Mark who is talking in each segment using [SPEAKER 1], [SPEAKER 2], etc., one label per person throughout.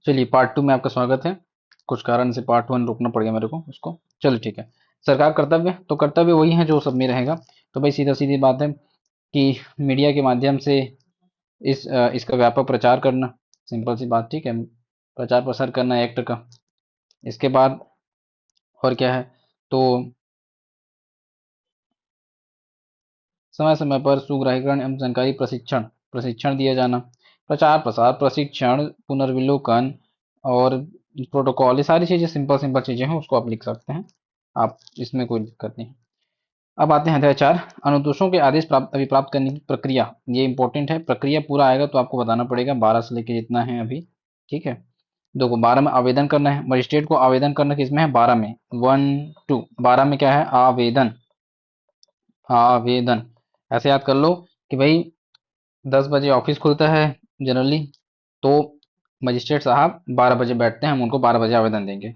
[SPEAKER 1] चलिए part two में आपका स्वागत है। कुछ कारण से पार्ट वन रोकना पड़ गया मेरे को उसको। चलिए ठीक है। सरकार कर्तव्य तो कर्तव्य वही है जो सब में रहेगा। तो भाई सीधा सीधी बात है कि मीडिया के माध्यम से इसका व्यापक प्रचार करना। सिंपल सी बात, ठीक है। प्रचार प्रसार करना एक्ट का। इसके बाद और क्या है, तो समय समय पर सुग्राहीकरण एवं जानकारी प्रशिक्षण प्रशिक्षण दिया जाना। प्रचार प्रसार प्रशिक्षण पुनर्विलोकन और प्रोटोकॉल, ये सारी चीजें सिंपल सिंपल चीजें हैं, उसको आप लिख सकते हैं। आप इसमें कोई दिक्कत नहीं। अब आते हैं अध्याय 4, अनुतोषों के आदेश अभिप्राप्त करने की प्रक्रिया। ये इंपॉर्टेंट है, प्रक्रिया पूरा आएगा तो आपको बताना पड़ेगा 12 से लेके जितना है अभी। ठीक है। देखो 12 में आवेदन करना है, मजिस्ट्रेट को आवेदन करना किसमें है, 12 में। 12 में क्या है, आवेदन। आवेदन ऐसे याद कर लो कि भाई 10 बजे ऑफिस खुलता है जनरली, तो मजिस्ट्रेट साहब 12 बजे बैठते हैं, हम उनको 12 बजे आवेदन देंगे।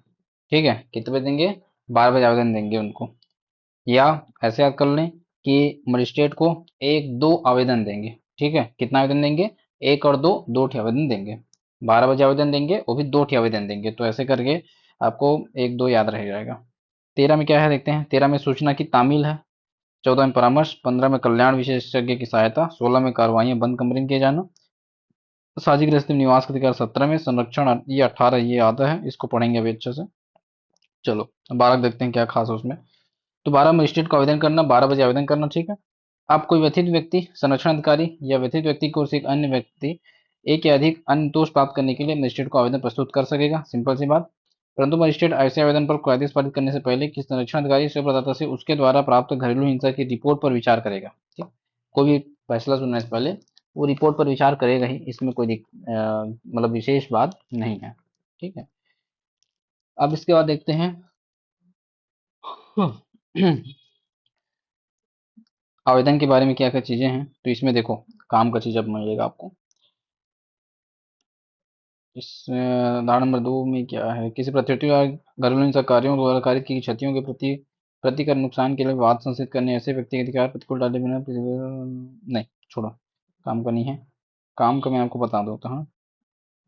[SPEAKER 1] ठीक है, कितने बजे देंगे, 12 बजे आवेदन देंगे उनको। या ऐसे याद कर लें कि मजिस्ट्रेट को एक दो आवेदन देंगे। ठीक है, कितना आवेदन देंगे, एक और दो, दो ठी आवेदन देंगे। 12 बजे आवेदन देंगे, वो भी दो ठी आवेदन देंगे, तो ऐसे करके आपको एक दो याद रह जाएगा। 13 में क्या है देखते हैं, 13 में सूचना की तामील है। 14 में परामर्श, 15 में कल्याण विशेषज्ञ की सहायता, 16 में कार्रवाइयां बंद कमरे में किए जाना। सामाजिक गृहस्थी निवास का अधिकार 17 में, संरक्षण ये 18 ये आता है, इसको पढ़ेंगे अभी अच्छे से। चलो अब 12 देखते हैं क्या खास है उसमें। तो 12 मजिस्ट्रेट को आवेदन करना, 12 बजे आवेदन करना। ठीक है। अब कोई व्यथित व्यक्ति, संरक्षण अधिकारी या व्यथित व्यक्ति की ओर से एक अन्य व्यक्ति एक या अधिक अन्य दोष प्राप्त करने के लिए मजिस्ट्रेट को आवेदन प्रस्तुत कर सकेगा, सिंपल सी बात। परंतु मजिस्ट्रेट ऐसे आवेदन पर कोई आदेश पारित करने से पहले कि संरक्षण अधिकारी से प्रदाता से उसके द्वारा प्राप्त घरेलू हिंसा की रिपोर्ट पर विचार करेगा। ठीक, कोई भी फैसला सुनने से पहले वो रिपोर्ट पर विचार करेगा ही, इसमें कोई मतलब विशेष बात नहीं है। ठीक है। अब इसके बाद देखते हैं आवेदन के बारे में क्या क्या चीजें हैं। तो इसमें देखो काम का चीज अब मिलेगा आपको। इस उदाहरण नंबर 2 में क्या है, किसी प्रत्यर्थियों या घरेलू हिंसा कार्यों द्वारा कारित की क्षतियों के प्रति प्रतिकर नुकसान के लिए विवाद संसित करने ऐसे व्यक्ति के अधिकार प्रतिकूल डाले बिना नहीं, छोड़ो, काम का नहीं है। काम का मैं आपको बता देता हूँ।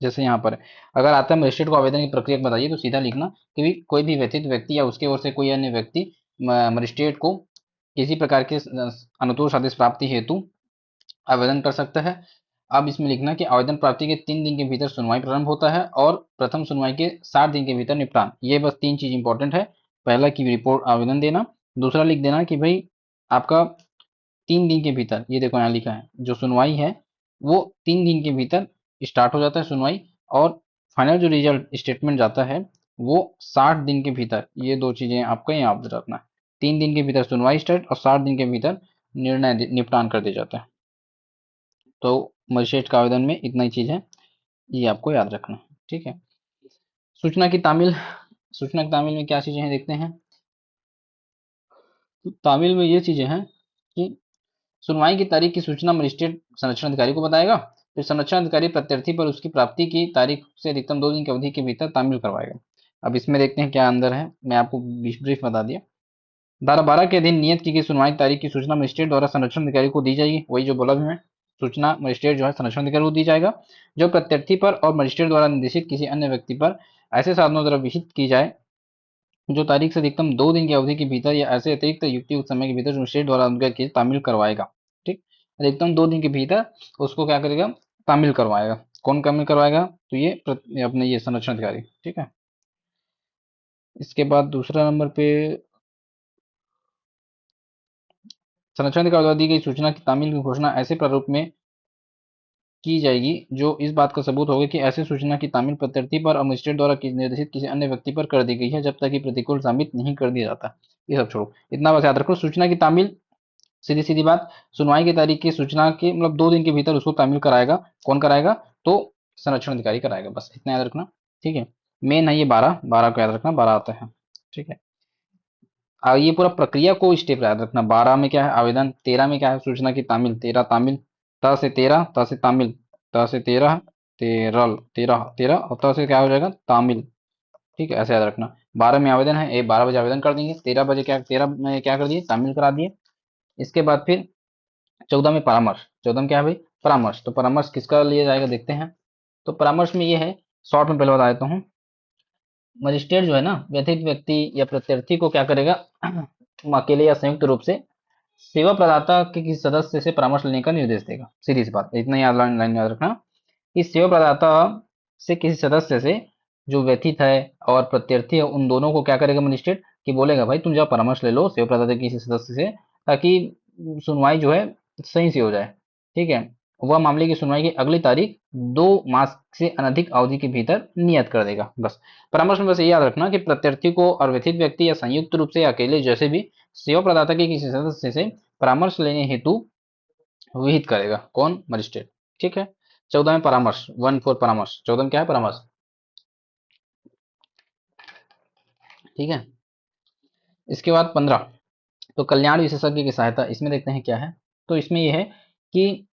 [SPEAKER 1] जैसे यहाँ पर अगर आता है मजिस्ट्रेट को आवेदन की प्रक्रिया बताइए, तो सीधा लिखना कि कोई भी व्यथित व्यक्ति या उसके ओर से कोई अन्य व्यक्ति मजिस्ट्रेट को किसी प्रकार के अनुतोष आदेश प्राप्ति हेतु आवेदन कर सकता है। अब इसमें लिखना कि आवेदन प्राप्ति के 3 दिन के भीतर सुनवाई प्रारंभ होता है और प्रथम सुनवाई के 60 दिन के भीतर निपटान। ये बस तीन चीज इंपॉर्टेंट है। पहला की रिपोर्ट आवेदन देना, दूसरा लिख देना कि भाई आपका 3 दिन के भीतर, ये देखो यहाँ लिखा है जो सुनवाई है वो 3 दिन के भीतर स्टार्ट हो जाता है सुनवाई, और फाइनल जो रिजल्ट स्टेटमेंट जाता है वो 60 दिन के भीतर। ये दो चीजें आपका याद रखना है। 3 दिन के भीतर सुनवाई स्टार्ट और 60 दिन के भीतर निर्णय निपटान कर दिया जाता है। तो मजिस्ट्रेट का आवेदन में इतना ही चीज है, ये आपको याद रखना है। ठीक है। सूचना की तामील, सूचना की तामील में क्या चीजें हैं देखते हैं। तो तामील में ये चीजें हैं कि सुनवाई की तारीख की सूचना मजिस्ट्रेट संरक्षण अधिकारी को बताएगा। फिर संरक्षण अधिकारी प्रत्यर्थी पर उसकी प्राप्ति की तारीख से अधिकतम 2 दिन की अवधि के भीतर तामील करवाएगा। अब इसमें देखते हैं क्या अंदर है, मैं आपको ब्रीफ बता दिया। धारा 12 के अधीन नियत की गई सुनवाई तारीख की सूचना मजिस्ट्रेट द्वारा संरक्षण अधिकारी को दी जाएगी, वही जो बोला भी मैं। सूचना मजिस्ट्रेट जो है संरक्षण अधिकारी को दी जाएगा, जो प्रत्यर्थी पर और मजिस्ट्रेट द्वारा निर्देशित किसी अन्य व्यक्ति पर ऐसे साधनों द्वारा विहित की जाए जो तारीख से अधिकतम 2 दिन की अवधि के भीतर या ऐसे अतिरिक्त युक्ति उस समय के भीतर मजिस्ट्रेट द्वारा उनका केस तामील करवाएगा। ठीक, अधिकतम 2 दिन के भीतर उसको क्या करेगा, तामील करवाएगा। कौन तामील करवाएगा, तो ये अपने ये संरक्षण अधिकारी। ठीक है। इसके बाद दूसरा नंबर पे संरक्षण अधिकारी द्वारा दी गई सूचना की तामील की घोषणा ऐसे प्रारूप में की जाएगी जो इस बात का सबूत होगा कि ऐसी सूचना की तामील प्रत्यर्थी पर और मजिस्ट्रेट द्वारा निर्देशित किसी अन्य व्यक्ति पर कर दी गई है जब तक कि प्रतिकूल साबित नहीं कर दिया जाता। ये सब छोड़ो, इतना बस याद रखो। सूचना की तामील सीधी सीधी बात, सुनवाई की तारीख की सूचना के मतलब 2 दिन के भीतर उसको तामील कराएगा। कौन कराएगा, तो संरक्षण अधिकारी कराएगा, बस इतना याद रखना। ठीक है। मेन है ये 12, 12 को याद रखना, 12 आता है। ठीक है। और ये पूरा प्रक्रिया को स्टेप याद रखना। 12 में क्या है आवेदन, 13 में क्या है सूचना की तामील, 13 तामील, त से 13, त से तामील, त से 13, तेरह, 13 13 और त से क्या हो जाएगा तामील। ठीक है, ऐसे याद रखना। 12 में आवेदन है, 12 बजे आवेदन कर देंगे, 13 बजे क्या, 13 में क्या कर दिए, तामील करा दिए। इसके बाद फिर 14 में परामर्श, 14 में क्या है भाई, परामर्श। तो परामर्श किसका लिया जाएगा देखते हैं। तो परामर्श में ये है शॉर्ट में पहले बता देता हूँ। मजिस्ट्रेट जो है ना, व्यथित व्यक्ति या प्रत्यर्थी को क्या करेगा, अकेले या संयुक्त रूप से सेवा प्रदाता के किसी सदस्य से परामर्श लेने का निर्देश देगा। सीधी सी बात, इतना याद लाइन याद रखना। इस सेवा प्रदाता से किसी सदस्य से, जो व्यथित है और प्रत्यर्थी है, उन दोनों को क्या करेगा मजिस्ट्रेट, कि बोलेगा भाई तुम जाओ परामर्श ले लो सेवा प्रदाता के किसी सदस्य से, ताकि सुनवाई जो है सही से हो जाए। ठीक है। वह मामले की सुनवाई की अगली तारीख 2 मास से अनधिक अवधि के भीतर नियत कर देगा। बस परामर्श में बस ये याद रखना कि प्रत्यर्थी को और व्यथित व्यक्ति या संयुक्त रूप से या अकेले जैसे भी सेवा प्रदाता के किसी सदस्य से परामर्श लेने हेतु विहित करेगा कौन, मजिस्ट्रेट। ठीक है। 14 में परामर्श, 1 4 परामर्श, 14 में क्या है, परामर्श। ठीक है। इसके बाद 15, तो कल्याण विशेषज्ञ की सहायता, इसमें देखते हैं क्या है। तो इसमें यह है कि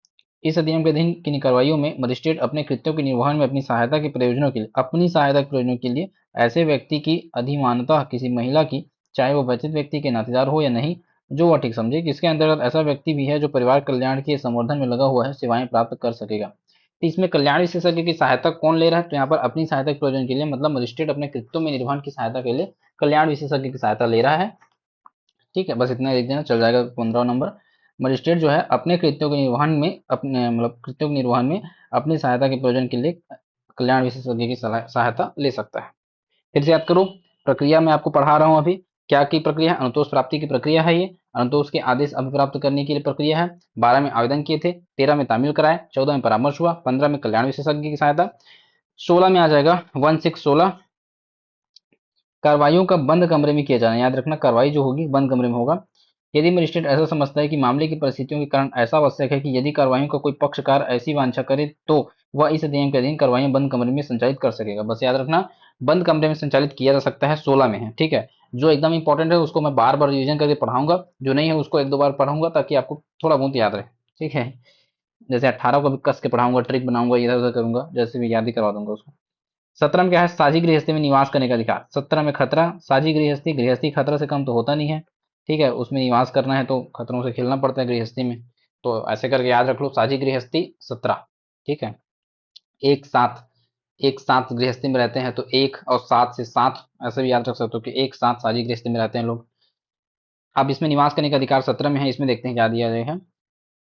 [SPEAKER 1] इस अधिनियम के अधीन की कार्रवाइयों में मजिस्ट्रेट अपने कृत्यों के निर्वहन में अपनी सहायता के प्रयोजनों के लिए, अपनी सहायता के प्रयोजनों के लिए ऐसे व्यक्ति की अधिमानतः किसी महिला की, चाहे वो व्यथित व्यक्ति के नातेदार हो या नहीं, जो वह ठीक समझे, कि इसके अंतर्गत ऐसा व्यक्ति भी है जो परिवार कल्याण के संवर्धन में लगा हुआ है, सेवाएं प्राप्त कर सकेगा। तो इसमें कल्याण विशेषज्ञ की सहायता कौन ले रहा है, तो यहाँ पर अपनी सहायता के प्रयोजन के लिए, मतलब मजिस्ट्रेट अपने कृत्यों में निर्वहन की सहायता के लिए कल्याण विशेषज्ञ की सहायता ले रहा है। ठीक है, बस इतना लिख देना, चल जाएगा। 15 नंबर, मजिस्ट्रेट जो है अपने कृत्यों के निर्वहन में, अपने मतलब कृत्यों के निर्वहन में अपनी सहायता के प्रयोजन के लिए कल्याण विशेषज्ञ की सहायता ले सकता है। फिर से याद करो, प्रक्रिया में आपको पढ़ा रहा हूँ अभी, क्या की प्रक्रिया है, अनुतोष प्राप्ति की प्रक्रिया है ये। अनुतोष के आदेश अभिप्राप्त करने के लिए प्रक्रिया है। 12 में आवेदन किए थे, 13 में तामील कराए, 14 में परामर्श हुआ, 15 में कल्याण विशेषज्ञ की सहायता, 16 में आ जाएगा 16 कार्रवाइयों का बंद कमरे में किया जाना। याद रखना, कार्रवाई जो होगी बंद कमरे में होगा। यदि मजिस्ट्रेट ऐसा समझता है कि मामले की परिस्थितियों के कारण ऐसा आवश्यक है कि यदि कार्रवाइयों का कोई पक्षकार ऐसी वांछा करे, तो वह इस अधिनियम के अधीन कार्रवाइयां बंद कमरे में संचालित कर सकेगा। बस याद रखना, बंद कमरे में संचालित किया जा सकता है, 16 में है। ठीक है। जो एकदम इंपॉर्टेंट है उसको मैं बार बार रिविजन करके पढ़ाऊंगा, जो नहीं है उसको 1 2 बार पढ़ाऊंगा, ताकि आपको थोड़ा बहुत याद रहे। ठीक है। जैसे 18 को भी कस के पढ़ाऊंगा, ट्रिक बनाऊंगा, इधर उधर करूंगा, जैसे भी याद ही करवा दूंगा उसको। 17 में क्या है, साझी गृहस्थी में निवास करने का अधिकार। 17 में खतरा, साझी गृहस्थी, गृहस्थी खतरा से कम तो होता नहीं है। ठीक है, उसमें निवास करना है तो खतरों से खेलना पड़ता है गृहस्थी में। तो ऐसे करके याद रख लो, साझी गृहस्थी 17। ठीक है। एक साथ, एक साथ गृहस्थी में रहते हैं तो एक, और 7 से 7 ऐसे भी याद रख सकते हो कि एक साथ साझी गृहस्थी में रहते हैं लोग। अब इसमें निवास करने का अधिकार 17 में है। इसमें देखते हैं क्या दिया गया है।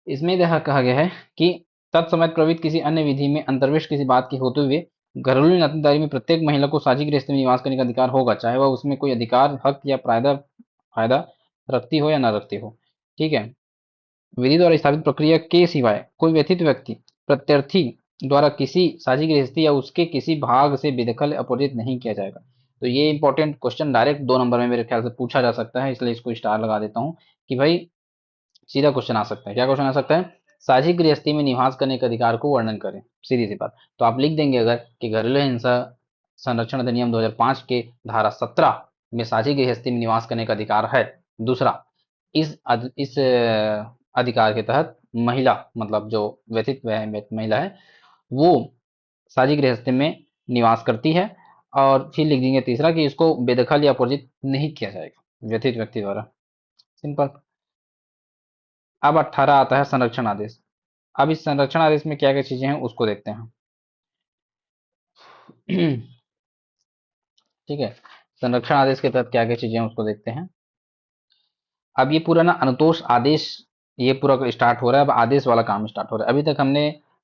[SPEAKER 1] इसमें यह कहा गया है कि तत्समय प्रवृत्त किसी अन्य विधि में अंतर्विष्ट किसी बात की होते हुए घरेलू नातेदारी में प्रत्येक महिला को साझी गृहस्थी में निवास करने का अधिकार होगा, चाहे वह उसमें कोई अधिकार, हक या फायदा फायदा रखती हो या न रखती हो। ठीक है। विधि द्वारा स्थापित प्रक्रिया के सिवाय कोई व्यथित व्यक्ति प्रत्यर्थी द्वारा किसी साझी गृहस्थी या उसके किसी भाग से बेदखल अपरिचित नहीं किया जाएगा। तो ये इंपॉर्टेंट क्वेश्चन डायरेक्ट 2 नंबर में मेरे ख्याल से पूछा जा सकता है, इसलिए इसको स्टार लगा देता हूँ कि भाई सीधा क्वेश्चन आ सकता है। क्या क्वेश्चन आ सकता है, साझी गृहस्थी में निवास करने के अधिकार को वर्णन करें। सीधी सी बात, तो आप लिख देंगे अगर कि घरेलू हिंसा संरक्षण अधिनियम 2005 के धारा 17 में साझी गृहस्थी में निवास करने का अधिकार है। दूसरा, इस अधिकार के तहत महिला, मतलब जो व्यथित महिला है, वो साझी गृहस्थी में निवास करती है। और फिर लिख देंगे तीसरा, कि इसको बेदखल या अपरिचित नहीं किया जाएगा व्यथित व्यक्ति द्वारा। सिंपल। अब 18 आता है संरक्षण आदेश। अब इस संरक्षण आदेश में क्या क्या चीजें हैं उसको देखते हैं। ठीक है। संरक्षण आदेश के तहत क्या क्या चीजें हैं उसको देखते हैं। अब ये पूरा ना अनुतोष आदेश, ये पूरा स्टार्ट हो रहा है। अब आदेश वाला काम स्टार्ट हो रहा है। अभी तक हमने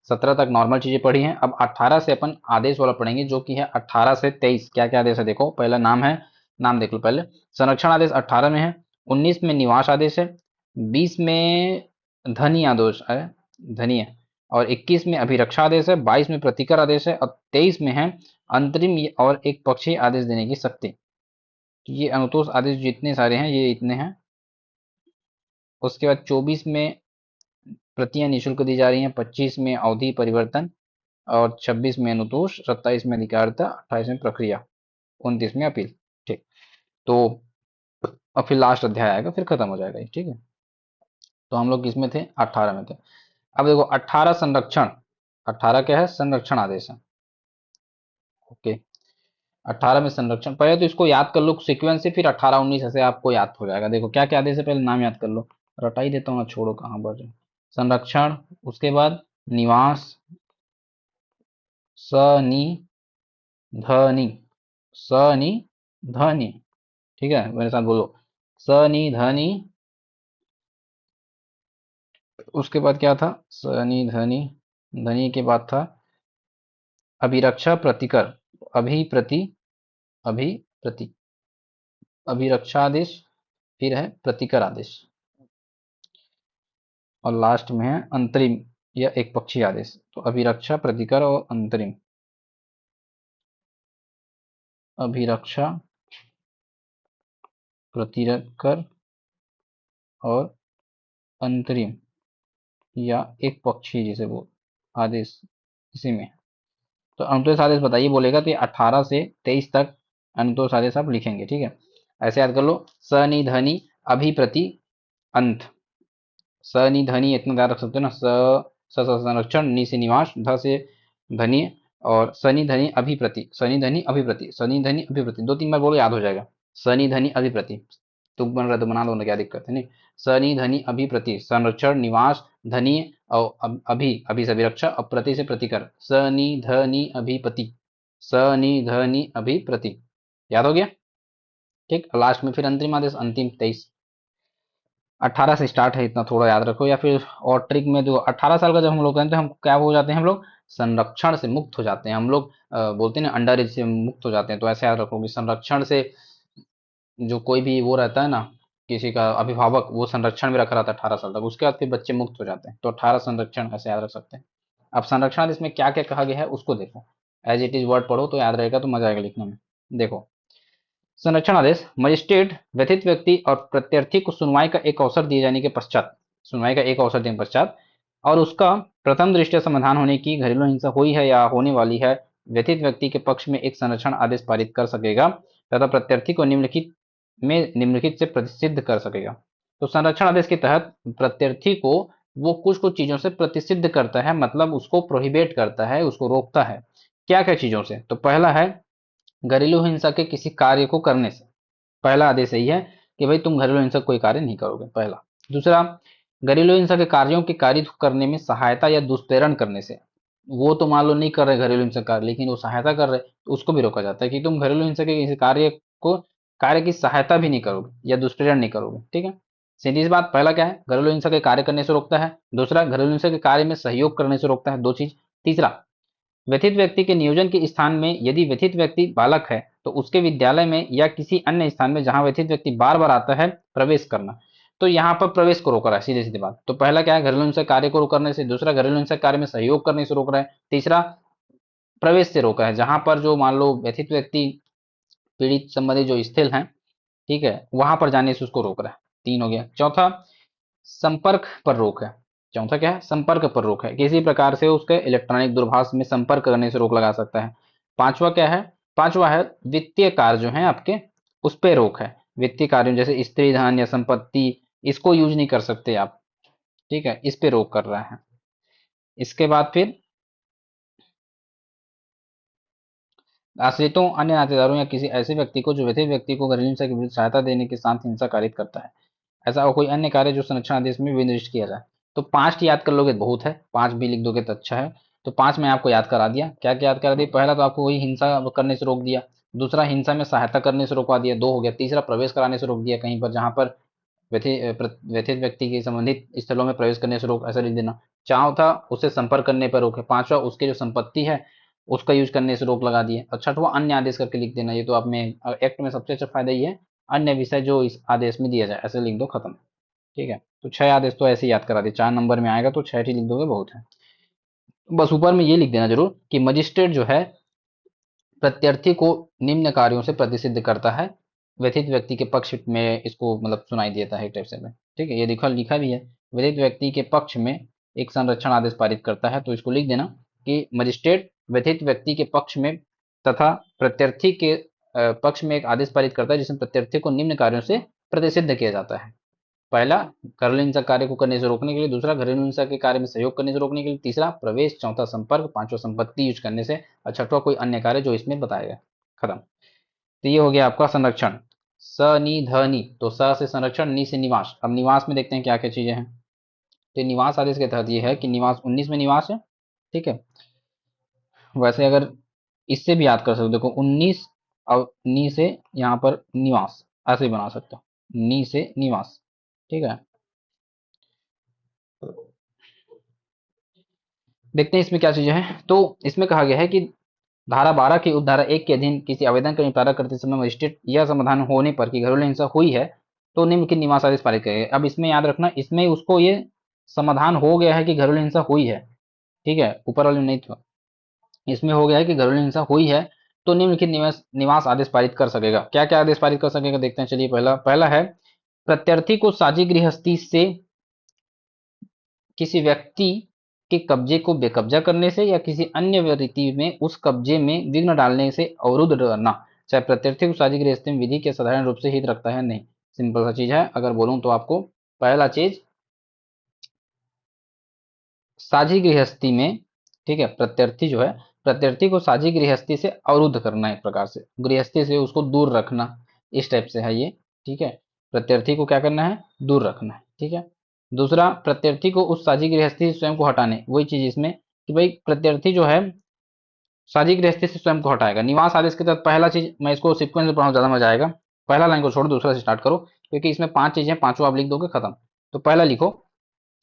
[SPEAKER 1] 17 तक नॉर्मल चीजें पढ़ी हैं, अब 18 से अपन आदेश वाला पढ़ेंगे, जो कि है 18 से 23। क्या क्या आदेश है देखो, पहला नाम है, नाम देख लो पहले। संरक्षण आदेश 18 में है। 19 में निवास आदेश है। 20 में धनी आदेश है, धनी है। और 21 में अभिरक्षा आदेश है। 22 में प्रतिकर आदेश है। और 23 में है अंतरिम और एक पक्षीय आदेश देने की शक्ति। ये अनुतोष आदेश जितने सारे हैं ये इतने हैं। उसके बाद 24 में प्रतियां निःशुल्क दी जा रही हैं। 25 में अवधि परिवर्तन। और 26 में अनुतोष। 27 में अधिकारिता। 28 में प्रक्रिया। 29 में अपील। ठीक। तो अब फिर लास्ट अध्याय आएगा, फिर खत्म हो जाएगा ये। ठीक है। तो हम लोग किसमें थे, 18 में थे। अब देखो 18 संरक्षण, 18 क्या है, संरक्षण आदेश है। ओके। 18 में संरक्षण, पहले तो इसको याद कर लो सीक्वेंस से, फिर 18 19 ऐसे आपको याद हो जाएगा। देखो क्या क्या आदेश है, पहले नाम याद कर लो। रटा ही देता हूँ ना, छोड़ो कहाँ पर संरक्षण। उसके बाद निवास, सनि, धनी, सनी धनी। ठीक है, मेरे साथ बोलो, सनी धनी। उसके बाद क्या था, सनी धनी, धनी के बाद था अभिरक्षा प्रतिकर, अभी प्रति, अभी प्रति, अभिरक्षा आदेश, फिर है प्रतिकर आदेश, और लास्ट में है अंतरिम या एक पक्षी आदेश। तो अभिरक्षा प्रतिकर और अंतरिम, अभिरक्षा प्रतिकर और अंतरिम या एक पक्षी जिसे वो आदेश, इसी में। तो अनुतोष आदेश बताइए बोलेगा तो ये 18 से 23 तक अनुतोष आदेश आप लिखेंगे। ठीक है, ऐसे याद कर लो, सनि धनि अभिप्रति अंत, सनि धनि इतना ध्यान रख सकते हो ना, स संरक्षण, नि से निवास, ध से धनी, और शनि धनी अभिप्रति, शनि धनी अभिप्रति, शनि धनी अभिप्रति, 2-3 बार बोलो याद हो जाएगा। शनि धनी अभिप्रति, तुक बन रहा है तो बना लो ना, क्या दिक्कत है, नहीं। शनि धनी अभिप्रति, संरक्षण, निवास, धनी और अभी, अभी से अभिरक्षा, और प्रति से प्रतिकर, शनि धनी अभिपति, शनि धनी अभिप्रति, याद हो गया। ठीक, लास्ट में फिर अंतिम आदेश, अंतिम 23, 18 से स्टार्ट है, इतना थोड़ा याद रखो। या फिर और ट्रिक में जो 18 साल का जब हम लोग कहते हैं, हम क्या हो जाते हैं, हम लोग संरक्षण से मुक्त हो जाते हैं, हम लोग बोलते हैं ना अंडर एज से मुक्त हो जाते हैं। तो ऐसे याद रखो कि संरक्षण से जो कोई भी वो रहता है ना, किसी का अभिभावक, वो संरक्षण में रखा रहता है 18 साल तक, उसके बाद फिर बच्चे मुक्त हो जाते हैं। तो 18 संरक्षण ऐसे याद रख सकते हैं। अब संरक्षण इसमें क्या क्या कहा गया है उसको देखो, एज इट इज वर्ड पढ़ो तो याद रहेगा, तो मजा आएगा लिखने में। देखो, संरक्षण आदेश, मजिस्ट्रेट व्यथित व्यक्ति और प्रत्यर्थी को सुनवाई का एक अवसर दिए जाने के पश्चात, सुनवाई का एक अवसर देने के पश्चात, और उसका प्रथम दृष्टया समाधान होने की घरेलू हिंसा हुई है या होने वाली है, व्यथित व्यक्ति के पक्ष में एक संरक्षण आदेश पारित कर सकेगा तथा प्रत्यर्थी को निम्नलिखित में निम्नलिखित से प्रतिसिद्ध कर सकेगा। तो संरक्षण आदेश के तहत प्रत्यर्थी को वो कुछ कुछ चीजों से प्रतिसिद्ध करता है, मतलब उसको प्रोहिबिट करता है, उसको रोकता है। क्या क्या चीजों से, तो पहला है घरेलू हिंसा के किसी कार्य को करने से। पहला आदेश यही है कि भाई तुम घरेलू हिंसा कोई कार्य नहीं करोगे, पहला। दूसरा, घरेलू हिंसा के कार्यों के कारित करने में सहायता या दुष्प्रेरण करने से। वो तो मान लो नहीं कर रहे घरेलू हिंसा कार्य, लेकिन वो सहायता कर रहे, तो उसको भी रोका जाता है कि तुम घरेलू हिंसा के किसी कार्य को, कार्य की सहायता भी नहीं करोगे या दुष्प्रेरण नहीं करोगे। ठीक है, सीधी सी बात, पहला क्या है, घरेलू हिंसा के कार्य करने से रोकता है। दूसरा, घरेलू हिंसा के कार्य में सहयोग करने से रोकता है, दो चीज। तीसरा, व्यथित व्यक्ति के नियोजन के स्थान में यदि व्यथित व्यक्ति बालक है तो उसके विद्यालय में या किसी अन्य स्थान में जहां व्यथित व्यक्ति बार बार आता है प्रवेश करना। तो यहाँ पर प्रवेश को रोक रहा है, सीधे सीधी बात। तो पहला क्या है, घरेलू हिंसा कार्य को करने से। दूसरा, घरेलू हिंसा कार्य में सहयोग करने से रोक रहा है। तीसरा, प्रवेश से रोका है, जहां पर जो मान लो व्यथित व्यक्ति पीड़ित संबंधी जो स्थल है, ठीक है, वहां पर जाने से उसको रोक रहा है। 3 हो गया। चौथा, संपर्क पर रोक है। चौथा क्या है, संपर्क पर रोक है, किसी प्रकार से उसके इलेक्ट्रॉनिक दूरभाष में संपर्क करने से रोक लगा सकता है। पांचवा क्या है, पांचवा है वित्तीय कार्य जो है आपके, उस पर रोक है। वित्तीय कार्यों जैसे स्त्री धन या संपत्ति, इसको यूज नहीं कर सकते आप। ठीक है, इस पे रोक कर रहा है। इसके बाद फिर आश्रितों, अन्य नातेदारों या किसी ऐसे व्यक्ति को जो व्यथित व्यक्ति को घरेलू हिंसा के विरुद्ध सहायता देने के साथ हिंसा कारित करता है, ऐसा और कोई अन्य कार्य जो संरक्षण आदेश में विनिर्दिष्ट किया जाए। तो 5 याद कर लोगे तो बहुत है, 5 भी लिख दोगे तो अच्छा है। तो 5 मैं आपको याद करा दिया। क्या क्या याद करा दिया, पहला तो आपको वही हिंसा करने से रोक दिया। दूसरा, हिंसा में सहायता करने से रोकवा दिया, 2 हो गया। तीसरा, प्रवेश कराने से रोक दिया कहीं पर जहां पर व्यथित व्यक्ति के संबंधित स्थलों में प्रवेश करने से रोक, ऐसा लिख देना। चौथा, उससे संपर्क करने पर रोक है। पांचवा, उसके जो संपत्ति है उसका यूज करने से रोक लगा दिए। और छठवां, अन्य आदेश करके लिख देना। ये तो आप में एक्ट में सबसे अच्छा फायदा ये है, अन्य विषय जो इस आदेश में दिया जाए, ऐसे लिख दो, खत्म। ठीक है, तो 6 आदेश तो ऐसे ही याद करा दिए, 4 नंबर में आएगा तो 6 ही लिख दोगे, बहुत है। बस ऊपर में ये लिख देना जरूर कि मजिस्ट्रेट जो है प्रत्यर्थी को निम्न कार्यों से प्रतिसिद्ध करता है, व्यथित व्यक्ति के पक्ष में इसको मतलब सुनाई देता है एक टाइप से में। ठीक है, ये लिखा लिखा भी है, व्यथित व्यक्ति के पक्ष में एक संरक्षण आदेश पारित करता है, तो इसको लिख देना कि मजिस्ट्रेट व्यथित व्यक्ति के पक्ष में तथा प्रत्यर्थी के पक्ष में एक आदेश पारित करता है जिसमें प्रत्यर्थी को निम्न कार्यों से प्रतिसिद्ध किया जाता है। पहला, घरेलू हिंसा कार्य को करने से रोकने के लिए। दूसरा, घरेलू हिंसा के कार्य में सहयोग करने से रोकने के लिए। तीसरा, प्रवेश। चौथा, संपर्क। पांचवा, संपत्ति यूज करने से। और छठवा, कोई अन्य कार्य जो इसमें बताया गया, खत्म। तो ये हो गया आपका संरक्षण। स नि ध नि, तो स से संरक्षण, नि से निवास। अब निवास में देखते हैं क्या क्या चीजें हैं। तो निवास आदेश के तहत ये है कि निवास 19 में निवास है। ठीक है, वैसे अगर इससे भी याद कर सकते हो, देखो 19 और नी से यहाँ पर निवास, ऐसे ही बना सकते हो, नी से निवास। ठीक है, देखते हैं इसमें क्या चीजें हैं। तो इसमें कहा गया है कि धारा 12 की उपधारा 1 के अधीन किसी आवेदन का निपटारा करते समय मजिस्ट्रेट यह समाधान होने पर कि घरेलू हिंसा हुई है तो निम्नलिखित निवास आदेश पारित करेगा। अब इसमें याद रखना, इसमें उसको ये समाधान हो गया है कि घरेलू हिंसा हुई है, ठीक है, ऊपर वाले में नहीं था, इसमें हो गया है कि घरेलू हिंसा हुई है तो निम्नलिखित निवास निवास आदेश पारित कर सकेगा। क्या क्या आदेश पारित कर सकेगा देखते हैं, चलिए पहला पहला है प्रत्यर्थी को साझी गृहस्थी से किसी व्यक्ति के कब्जे को बेकब्जा करने से या किसी अन्य रीति में उस कब्जे में विघ्न डालने से अवरुद्ध करना, चाहे प्रत्यर्थी को साझी गृहस्थी में विधि के साधारण रूप से हित रखता है नहीं। सिंपल सा चीज है, अगर बोलूं तो आपको पहला चीज साझी गृहस्थी में, ठीक है, प्रत्यर्थी जो है, प्रत्यर्थी को साझी गृहस्थी से अवरुद्ध करना, एक प्रकार से गृहस्थी से उसको दूर रखना, इस टाइप से है ये। ठीक है, प्रत्यर्थी को क्या करना है, दूर रखना है। ठीक है, दूसरा प्रत्यर्थी को उस साझी गृहस्थी से स्वयं को हटाने, वही चीज इसमें कि भाई प्रत्यर्थी जो है साझी गृहस्थी से स्वयं को हटाएगा। निवास आदेश के तहत पहला चीज, मैं इसको सीक्वेंस में पढ़ाऊं ज्यादा मजा आएगा, पहला लाइन को छोड़ दूसरा से स्टार्ट करो, क्योंकि इसमें 5 चीजें, पांचों आप लिख दोगे खत्म। तो पहला लिखो,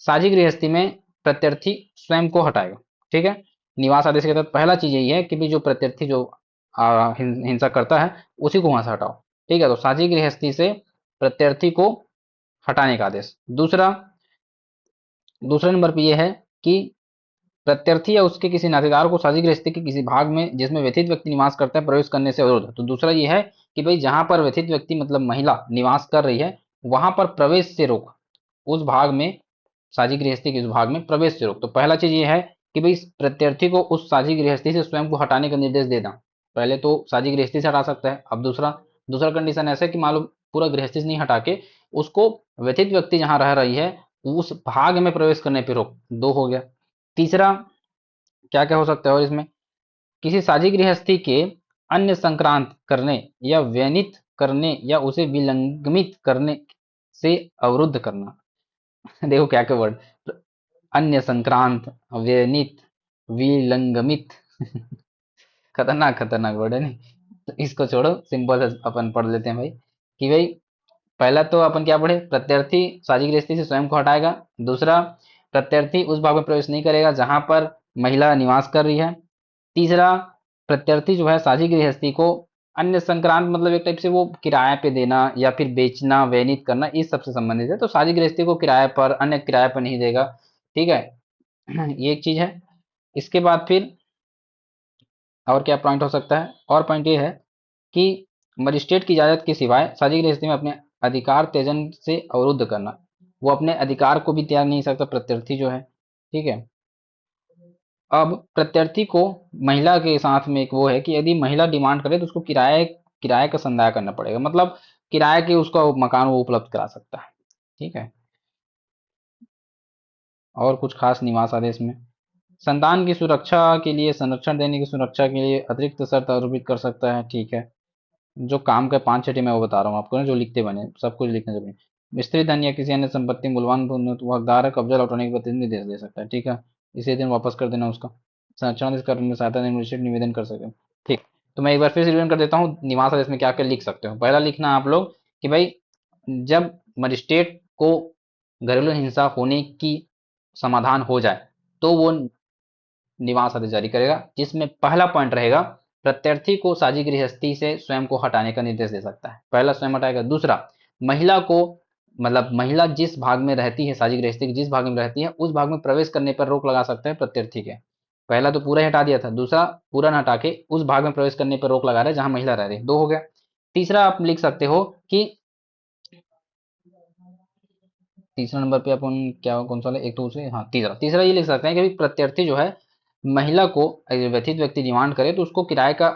[SPEAKER 1] साझी गृहस्थी में प्रत्यर्थी स्वयं को हटाएगा। ठीक है, निवास आदेश के तहत पहला चीज यही है कि भी जो प्रत्यर्थी जो हिंसा करता है उसी को वहां से हटाओ। ठीक है, तो साझी गृहस्थी से प्रत्यर्थी को हटाने का आदेश। दूसरा, दूसरे नंबर पे ये है कि प्रत्यर्थी या उसके किसी नातेदार को साझी गृहस्थी के किसी भाग में जिसमें व्यथित व्यक्ति निवास करता है प्रवेश करने से अवरोध। तो दूसरा ये है कि भाई जहां पर व्यथित व्यक्ति मतलब महिला निवास कर रही है वहां पर प्रवेश से रोक, उस भाग में, साझी गृहस्थी के उस भाग में प्रवेश से रोक। तो पहला चीज ये है कि भाई प्रत्यर्थी को उस साझी गृहस्थी से स्वयं को हटाने का निर्देश देना। पहले तो साझी गृहस्थी से हटा सकता है, अब दूसरा दूसरा कंडीशन ऐसा है कि मान लो पूरा गृहस्थी से नहीं हटा के उसको व्यथित व्यक्ति जहां रह रही है उस भाग में प्रवेश करने पर रोक, दो हो गया। तीसरा क्या क्या हो सकता है और इसमें, किसी साझी गृहस्थी के अन्य संक्रांत करने या व्यनित करने या उसे विलंगमित करने से अवरुद्ध करना। देखो क्या क्या वर्ड, अन्य संक्रांत, व्यनित, विलंगमित खतरनाक खतरनाक वर्ड है नहीं। तो इसको छोड़ो, सिंपल से अपन पढ़ लेते हैं भाई कि भाई पहला तो अपन क्या पढ़े, प्रत्यर्थी साझी गृहस्थी से स्वयं को हटाएगा। दूसरा, प्रत्यर्थी उस भाग में प्रवेश नहीं करेगा जहां पर महिला निवास कर रही है। तीसरा, प्रत्यर्थी जो है साझी गृहस्थी को अन्य संक्रांत मतलब एक टाइप से वो किराए पे देना या फिर बेचना, वैनित करना, इस सबसे संबंधित है। तो साझी गृहस्थी को किराए पर, अन्य किराए पर नहीं देगा। ठीक है, ये एक चीज है। इसके बाद फिर और क्या पॉइंट हो सकता है, और पॉइंट ये है कि मजिस्ट्रेट की इजाजत के सिवाय साझी गृहस्थी में अपने अधिकार त्यजन से अवरुद्ध करना, वो अपने अधिकार को भी त्याग नहीं सकता प्रत्यर्थी जो है। ठीक है, अब प्रत्यर्थी को महिला के साथ में एक वो है कि यदि महिला डिमांड करे तो उसको किराए किराए का संदाय करना पड़ेगा, मतलब किराए के उसका मकान वो उपलब्ध करा सकता है। ठीक है, और कुछ खास निवास आदेश में, संतान की सुरक्षा के लिए, संरक्षण देने की सुरक्षा के लिए अतिरिक्त शर्त आरोपित कर सकता है। ठीक है, जो काम का 5 छठी मैं वो बता रहा हूँ आपको ना, जो लिखते बने सब कुछ लिखना जरूरी। स्त्री धन या किसी अन्य संपत्ति मूलवान हकदार है कब्जा लौटाने के प्रतिनिधि निर्देश दे सकता है। ठीक है, इसी दिन वापस कर देना उसका। संरक्षण करने में सहायता निम्नलिखित निवेदन कर सके। ठीक, तो मैं एक बार फिर से रिवीजन कर देता हूँ निवास आदेश में क्या क्या लिख सकते हो। पहला लिखना आप लोग कि भाई जब मजिस्ट्रेट को घरेलू हिंसा होने की समाधान हो जाए तो वो निवास आदेश जारी करेगा, जिसमें पहला पॉइंट रहेगा प्रत्यर्थी को साझी गृहस्थी से स्वयं को हटाने का निर्देश दे सकता है, पहला स्वयं हटाएगा। दूसरा, महिला को, मतलब महिला जिस भाग में रहती है, साझी गृहस्थी की जिस भाग में रहती है उस भाग में प्रवेश करने पर रोक लगा सकता है प्रत्यर्थी के। पहला तो पूरा ही हटा दिया था, दूसरा पूरा न हटा के उस भाग में प्रवेश करने पर रोक लगा रहे जहां महिला रह रही, दो हो गया। तीसरा आप लिख सकते हो कि तीसरा नंबर पे अपन क्या कौन सा एक तो उसे, हाँ तीसरा तीसरा ये लिख सकते हैं कि प्रत्यर्थी जो है महिला को अगर व्यथित व्यक्ति डिमांड करे तो उसको किराए का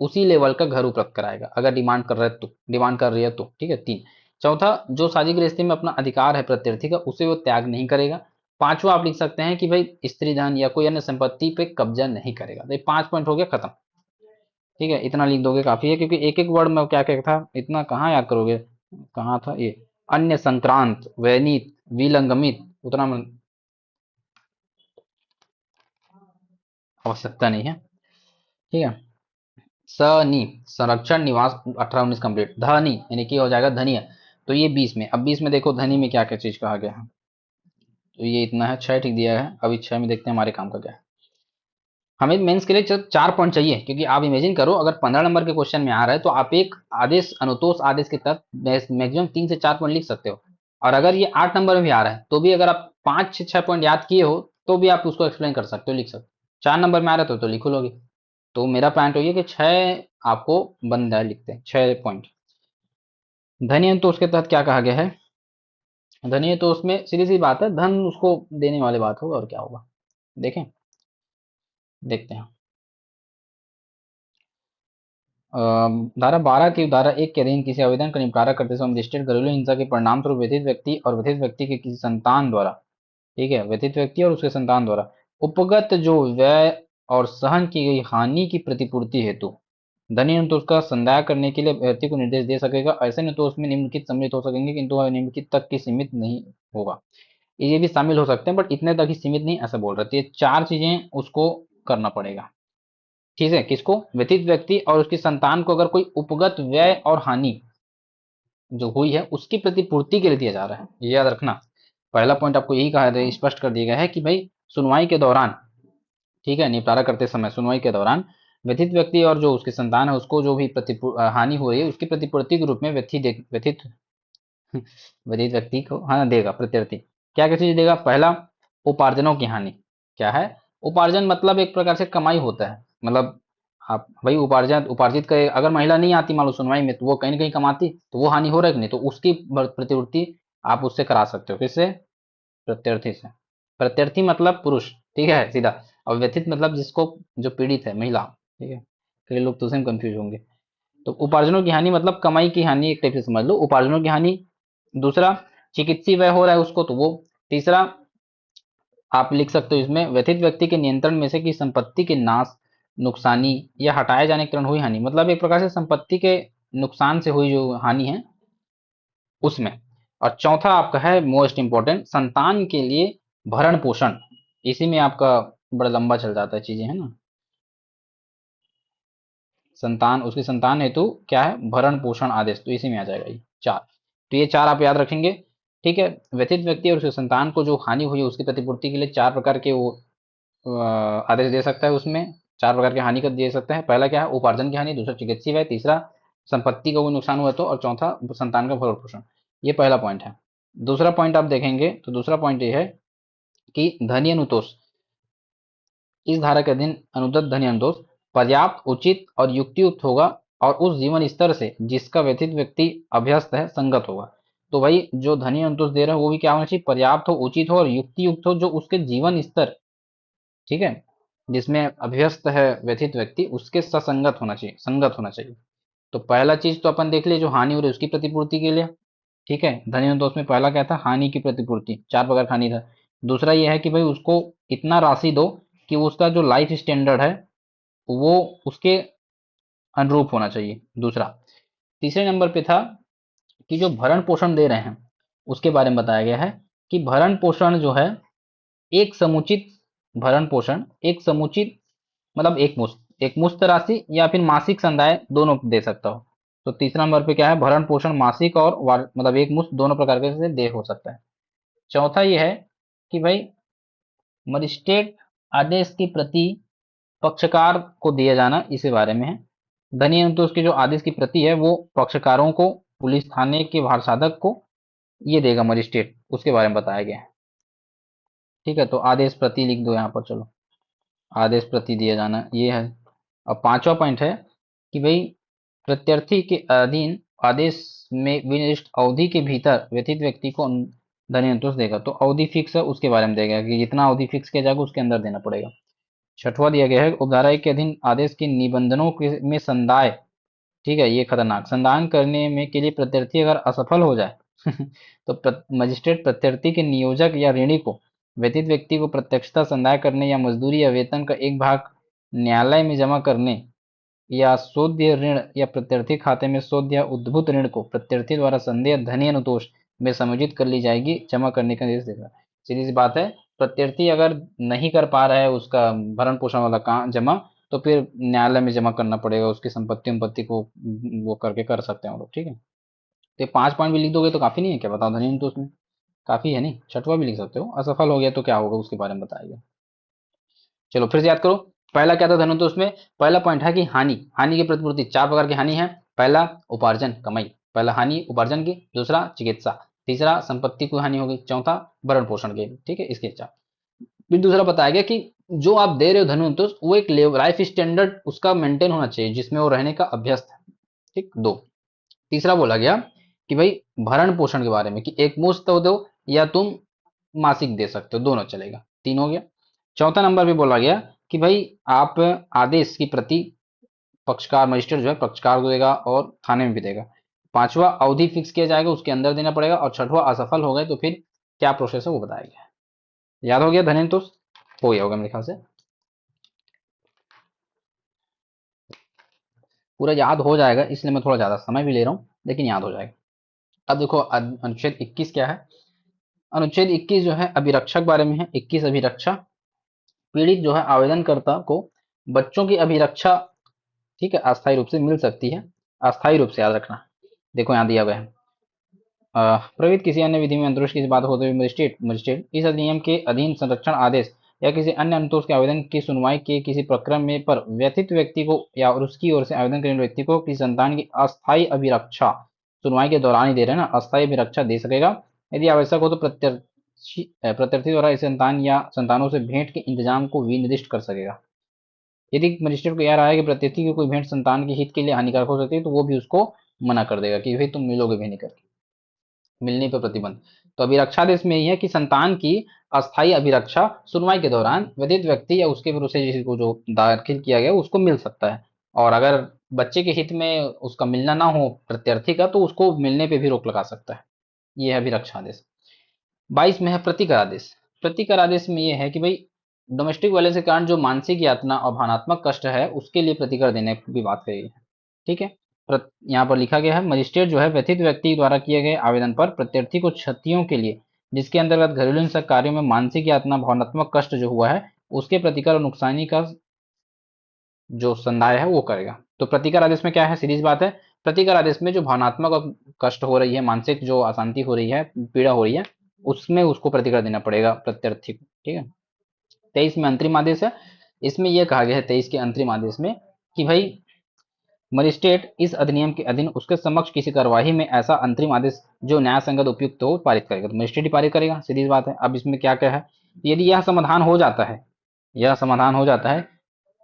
[SPEAKER 1] उसी लेवल का घर उपलब्ध कराएगा, अगर डिमांड कर रहे तो, डिमांड कर रही है तो। ठीक है, तीन। चौथा, जो साझी गृहस्थी में अपना अधिकार है प्रत्यर्थी का उसे वो त्याग नहीं करेगा। पांचवा आप लिख सकते हैं कि भाई स्त्री धन या कोई अन्य संपत्ति पे कब्जा नहीं करेगा। तो ये 5 पॉइंट हो गया खत्म। ठीक है, इतना लिख दोगे काफी है, क्योंकि एक एक वर्ड में क्या क्या था इतना कहाँ याद करोगे। कहाँ था ये, अन्य संक्रांत, वैनित, विलंगमित, उतना आवश्यकता नहीं है। ठीक है, सनी संरक्षण निवास 18-19 कंप्लीट। धनी यानी कि हो जाएगा धनिया, तो ये 20 में। अब 20 में देखो धनी में क्या क्या चीज कहा गया है। तो ये इतना है, 6 ठीक दिया है। अभी 6 में देखते हैं हमारे काम का क्या है। हमें मेंस के लिए 4 पॉइंट चाहिए, क्योंकि आप इमेजिन करो अगर 15 नंबर के क्वेश्चन में आ रहा है तो आप एक आदेश अनुतोष आदेश के तहत मैक्सिमम 3 से 4 पॉइंट लिख सकते हो। और अगर ये 8 नंबर में भी आ रहा है तो भी अगर आप 5 से 6 पॉइंट याद किए हो तो भी आप उसको एक्सप्लेन कर सकते हो, लिख सकते हो। 4 नंबर में आ रहा है तो लिखो लोगे। तो मेरा पॉइंट हो गया कि 6 आपको बन जाए, लिखते हैं 6 पॉइंट। धनी तो उसके तहत क्या कहा गया है। धनी तो उसमें सीधी सी बात है, धन उसको देने वाले बात होगा और क्या होगा। देखें, देखते हैं। धारा 12 की धारा 1 के अधीन किसी आवेदन का निपटारा करते समय मजिस्ट्रेट घरेलू हिंसा के परिणाम स्वरूप व्यथित व्यक्ति और व्यथित व्यक्ति के किसी संतान द्वारा, ठीक है, व्यथित व्यक्ति और उसके संतान द्वारा उपगत जो व्यय और सहन की गई हानि की प्रतिपूर्ति हेतु धनी अनुतोष का संदाय करने के लिए व्यक्ति को निर्देश दे सकेगा। ऐसे अनुतोष में निम्नलिखित सम्मिलित हो सकेंगे, किंतु वह निम्नलिखित तक की सीमित नहीं होगा। ये भी शामिल हो सकते हैं बट इतने तक ही सीमित नहीं, ऐसा बोल रहे थे। ये 4 चीजें उसको करना पड़ेगा, ठीक है। किसको, व्यथित व्यक्ति और उसकी संतान को अगर कोई उपगत व्यय और हानि जो हुई है उसकी प्रतिपूर्ति के लिए दिया जा रहा है, ये याद रखना। पहला पॉइंट आपको यही कहा है, स्पष्ट कर दिया गया है कि भाई सुनवाई के दौरान, ठीक है, निपटारा करते समय सुनवाई के दौरान व्यथित व्यक्ति और जो उसकी संतान है उसको जो भी हानि हो रही है उसकी प्रतिपूर्ति के रूप में व्यथित व्यथित व्यक्ति को हाँ देगा प्रत्यर्थी। क्या क्या चीज देगा। पहला, उपार्जनों की हानि। क्या है उपार्जन, मतलब एक प्रकार से कमाई होता है। मतलब आप भाई उपार्जन उपार्जित करे, अगर महिला नहीं आती मान लो सुनवाई में तो वो कहीं ना कहीं कमाती, तो वो हानि हो रहा है कि नहीं, तो उसकी प्रतिपूर्ति आप उससे करा सकते हो। किससे, प्रत्यर्थी से। प्रत्यर्थी मतलब पुरुष, ठीक है सीधा। और व्यथित मतलब जिसको, जो पीड़ित है, महिला, ठीक है। कई लोग तो उसे कंफ्यूज होंगे। तो उपार्जनों की हानि मतलब कमाई की हानि, एक टाइप से समझ लो उपार्जनों की हानि। दूसरा, चिकित्सीय व्यय हो रहा है उसको, तो वो। तीसरा, आप लिख सकते हो इसमें व्यथित व्यक्ति के नियंत्रण में से कि संपत्ति के नाश, नुकसानी या हटाए जाने के कारण हुई हानि, मतलब एक प्रकार से संपत्ति के नुकसान से हुई जो हानि है उसमें। और चौथा आपका है मोस्ट इंपॉर्टेंट, संतान के लिए भरण पोषण। इसी में आपका बड़ा लंबा चल जाता है चीजें, है ना। संतान, उसकी संतान हेतु क्या है, भरण पोषण आदेश, तो इसी में आ जाएगा ये 4। तो ये 4 आप याद रखेंगे, ठीक है। व्यथित व्यक्ति और उसके संतान को जो हानि हुई है उसकी प्रतिपूर्ति के लिए 4 प्रकार के वो आदेश दे सकता है उसमें। 4 प्रकार की हानि का दे सकता है। पहला क्या है, उपार्जन की हानि। दूसरा, चिकित्सीय व्यय। तीसरा, संपत्ति का कोई नुकसान हुआ तो। और चौथा, संतान का भरण पोषण। ये पहला पॉइंट है। दूसरा पॉइंट आप देखेंगे तो दूसरा पॉइंट ये है कि धनी अनुतोष, इस धारा के अधीन अनुदत्त धनी अनुतोष पर्याप्त, उचित और युक्तियुक्त होगा और उस जीवन स्तर से जिसका व्यथित व्यक्ति अभ्यस्त है संगत होगा। तो भाई जो धनी अनुतोष दे रहा है वो भी क्या होना चाहिए, पर्याप्त हो, उचित हो और युक्ति युक्त हो, जो उसके जीवन स्तर, ठीक है, जिसमें अभ्यस्त है व्यथित व्यक्ति उसके ससंगत होना चाहिए, संगत होना चाहिए। तो पहला चीज तो अपन देख लिए, जो हानि हो रही है उसकी प्रतिपूर्ति के लिए, ठीक है। धनी अनुतोष में पहला क्या था, हानि की प्रतिपूर्ति, 4 प्रकार का हानि था। दूसरा ये है कि भाई उसको इतना राशि दो कि उसका जो लाइफ स्टैंडर्ड है वो उसके अनुरूप होना चाहिए। दूसरा, तीसरे नंबर पे था कि जो भरण पोषण दे रहे हैं उसके बारे में बताया गया है कि भरण पोषण जो है एक समुचित, भरण पोषण एक समुचित मतलब एक मुश्त राशि या फिर मासिक संदाय दोनों दे सकता हो। तो तीसरा नंबर पे क्या है, भरण पोषण मासिक और मतलब एक मुश्त दोनों प्रकार के से दे हो सकता है। चौथा ये है कि भाई मजिस्ट्रेट आदेश की प्रति पक्षकार को दिया जाना, इसी बारे में है। धनी अनुतोष के जो आदेश की प्रति है वो पक्षकारों को, पुलिस थाने के भारसाधक को ये देगा मजिस्ट्रेट, उसके बारे में बताया गया है। ठीक है, तो आदेश प्रति लिख दो यहाँ पर, चलो आदेश प्रति दिया जाना ये है। अब पांचवा पॉइंट है कि भाई प्रत्यर्थी के अधीन आदेश में विनिर्दिष्ट अवधि के भीतर व्यथित व्यक्ति को धनी अनुतोष देगा। तो अवधि फिक्स है उसके बारे में देगा कि जितना अवधि फिक्स किया जाएगा उसके अंदर देना पड़ेगा। छठवां दिया गया है, उपधारा 1 के अधीन आदेश के निबंधनों में संदाय, ठीक है, ये खतरनाक, संदान करने में के लिए प्रत्यर्थी अगर असफल हो जाए तो मजिस्ट्रेट प्रत्यर्थी के नियोजक या ऋणी को व्यतीत व्यक्ति को प्रत्यक्षता संदाय करने या मजदूरी या वेतन का एक भाग न्यायालय में जमा करने या शोध्य ऋण या प्रत्यर्थी खाते में शोध या उद्भूत ऋण को प्रत्यर्थी द्वारा संदेह धनी अनुतोष में समायोजित कर ली जाएगी, जमा करने का निर्देश देगा। सीधी सी बात है, प्रत्यर्थी अगर नहीं कर पा रहा है उसका भरण पोषण वाला काम जमा, तो फिर न्यायालय में जमा करना पड़ेगा, उसकी संपत्ति संपत्ति को वो करके कर सकते हैं हम लोग, ठीक है। तो 5 पॉइंट भी लिख दोगे तो काफी नहीं है क्या, बताओ धनी, तो उसमें काफी है नहीं, छठवा भी लिख सकते हो, असफल हो गया तो क्या होगा उसके बारे में बताइए। चलो फिर से याद करो, पहला क्या था धनु, तो उसमें पहला पॉइंट है कि हानि, हानि की प्रतिपूर्ति, 4 प्रकार की हानि है। पहला उपार्जन कमाई, पहला हानि उपार्जन की, दूसरा चिकित्सा, तीसरा संपत्ति को हानि होगी, चौथा भरण पोषण की, ठीक है, इसके चार। फिर दूसरा बताया गया कि जो आप दे रहे हो धनु, तो वो एक लाइफ स्टैंडर्ड उसका मेंटेन होना चाहिए जिसमें वो रहने का अभ्यस्त है, ठीक, दो। तीसरा बोला गया कि भाई भरण पोषण के बारे में, कि एक मुश्त दो या तुम मासिक दे सकते हो, दोनों चलेगा, तीन हो गया। चौथा नंबर भी बोला गया कि भाई आप आदेश की प्रति पक्षकार मजिस्ट्रेट जो है पक्षकार को देगा और थाने में भी देगा। पांचवा अवधि फिक्स किया जाएगा, उसके अंदर देना पड़ेगा। और छठवा असफल हो गए तो फिर क्या प्रोसेस है वो बताया गया। याद हो गया धनेन्द्र, तो हो गया होगा मेरे ख्याल से, पूरा याद हो जाएगा, इसलिए मैं थोड़ा ज्यादा समय भी ले रहा हूँ, लेकिन याद हो जाएगा। अब देखो अनुच्छेद 21 क्या है। अनुच्छेद 21 जो है अभिरक्षक बारे में है। 21 अभिरक्षा, पीड़ित जो है आवेदनकर्ता को बच्चों की अभिरक्षा, ठीक है, अस्थायी रूप से मिल सकती है, अस्थायी रूप से, याद रखना। देखो यहाँ दिया गया है, प्रवृत्त किसी अन्य विधि में अंतरिक्ष की बात होते हुए मजिस्ट्रेट मजिस्ट्रेट इस अधिनियम के अधीन संरक्षण आदेश या किसी अन्य अनुतोष के आवेदन की सुनवाई के किसी प्रक्रम में पर व्यथित व्यक्ति को या और उसकी ओर से आवेदन करने वाले व्यक्ति को किसी संतान की अस्थायी अभिरक्षा सुनवाई के दौरान ही दे रहे हैं ना, अस्थायी अभिरक्षा दे सकेगा। यदि आवश्यक हो तो प्रत्यर्थी द्वारा इस संतान या संतानों से भेंट के इंतजाम को विनिर्दिष्ट कर सकेगा। यदि मजिस्ट्रेट को यह रहा है कि प्रत्यर्थी की कोई भेंट संतान के हित के लिए हानिकारक हो सकती है तो वो भी उसको मना कर देगा कि भाई तुम मिलोगे भी नहीं करके, मिलने पर प्रतिबंध। तो अभिरक्षादेश में यह है कि संतान की अस्थायी अभिरक्षा सुनवाई के दौरान व्यथित व्यक्ति या उसके विरुद्ध से जिसको जो दाखिल किया गया उसको मिल सकता है। और अगर बच्चे के हित में उसका मिलना ना हो प्रत्यर्थी का, तो उसको मिलने पे भी रोक लगा सकता है। ये है अभिरक्षा आदेश। 22 में है प्रतिकर आदेश। प्रतिकर आदेश में यह है कि भाई डोमेस्टिक वायलेंस के कारण जो मानसिक यातना और भावनात्मक कष्ट है उसके लिए प्रतिकर देने की बात कही है, ठीक है। यहाँ पर लिखा गया है मजिस्ट्रेट जो है व्यथित व्यक्ति द्वारा किए गए आवेदन पर प्रत्यर्थी को क्षतियों के लिए जिसके अंतर्गत घरेलू हिंसा कार्यों में मानसिक यातना भावनात्मक कष्ट जो हुआ है उसके प्रतिकर और नुकसानी का जो संदाय है वो करेगा। तो प्रतिकार आदेश में क्या है, सीरीज बात है। प्रतिकार आदेश में जो भावनात्मक और कष्ट हो रही है, मानसिक जो अशांति हो रही है, पीड़ा हो रही है, उसमें उसको प्रतिकार देना पड़ेगा प्रत्यर्थी को, ठीक है। 23 में अंतरिम आदेश है। इसमें यह कहा गया है 23 के अंतरिम आदेश में कि भाई मजिस्ट्रेट इस अधिनियम के अधीन उसके समक्ष किसी कार्यवाही में ऐसा अंतरिम आदेश जो न्याय संगत उपयुक्त हो पारित करेगा, तो मजिस्ट्रेट ही पारित करेगा, सीधी बात है। अब इसमें क्या क्या है, यदि यह समाधान हो जाता है, यह समाधान हो जाता है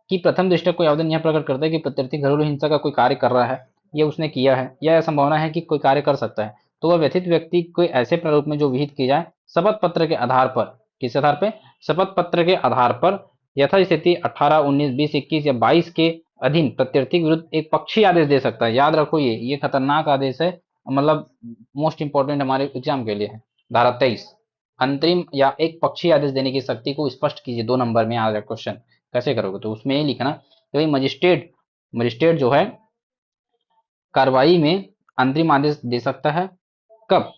[SPEAKER 1] कि प्रथम दृष्टया कोई आवेदन यह प्रकट करता है कि प्रत्यर्थी घरेलू हिंसा का कोई कार्य कर रहा है, ये उसने किया है या यह संभावना है कि कोई कार्य कर सकता है, तो वह व्यथित व्यक्ति कोई ऐसे प्रारूप में जो विहित की जाए शपथ पत्र के आधार पर, किस आधार पर, शपथ पत्र के आधार पर यथास्थिति 18, 19, 20, 21 या 22 के अधीन प्रत्यर्थी के विरुद्ध एक पक्षी आदेश दे सकता है। याद रखो ये खतरनाक आदेश है, मतलब मोस्ट इंपॉर्टेंट हमारे एग्जाम के लिए है। धारा 23, अंतरिम या एक पक्षी आदेश देने की शक्ति को स्पष्ट कीजिए, 2 नंबर में आ रहा क्वेश्चन, कैसे करोगे, तो उसमें ये लिखना कि भाई मजिस्ट्रेट मजिस्ट्रेट जो है कार्रवाई में अंतरिम आदेश दे सकता है, कब,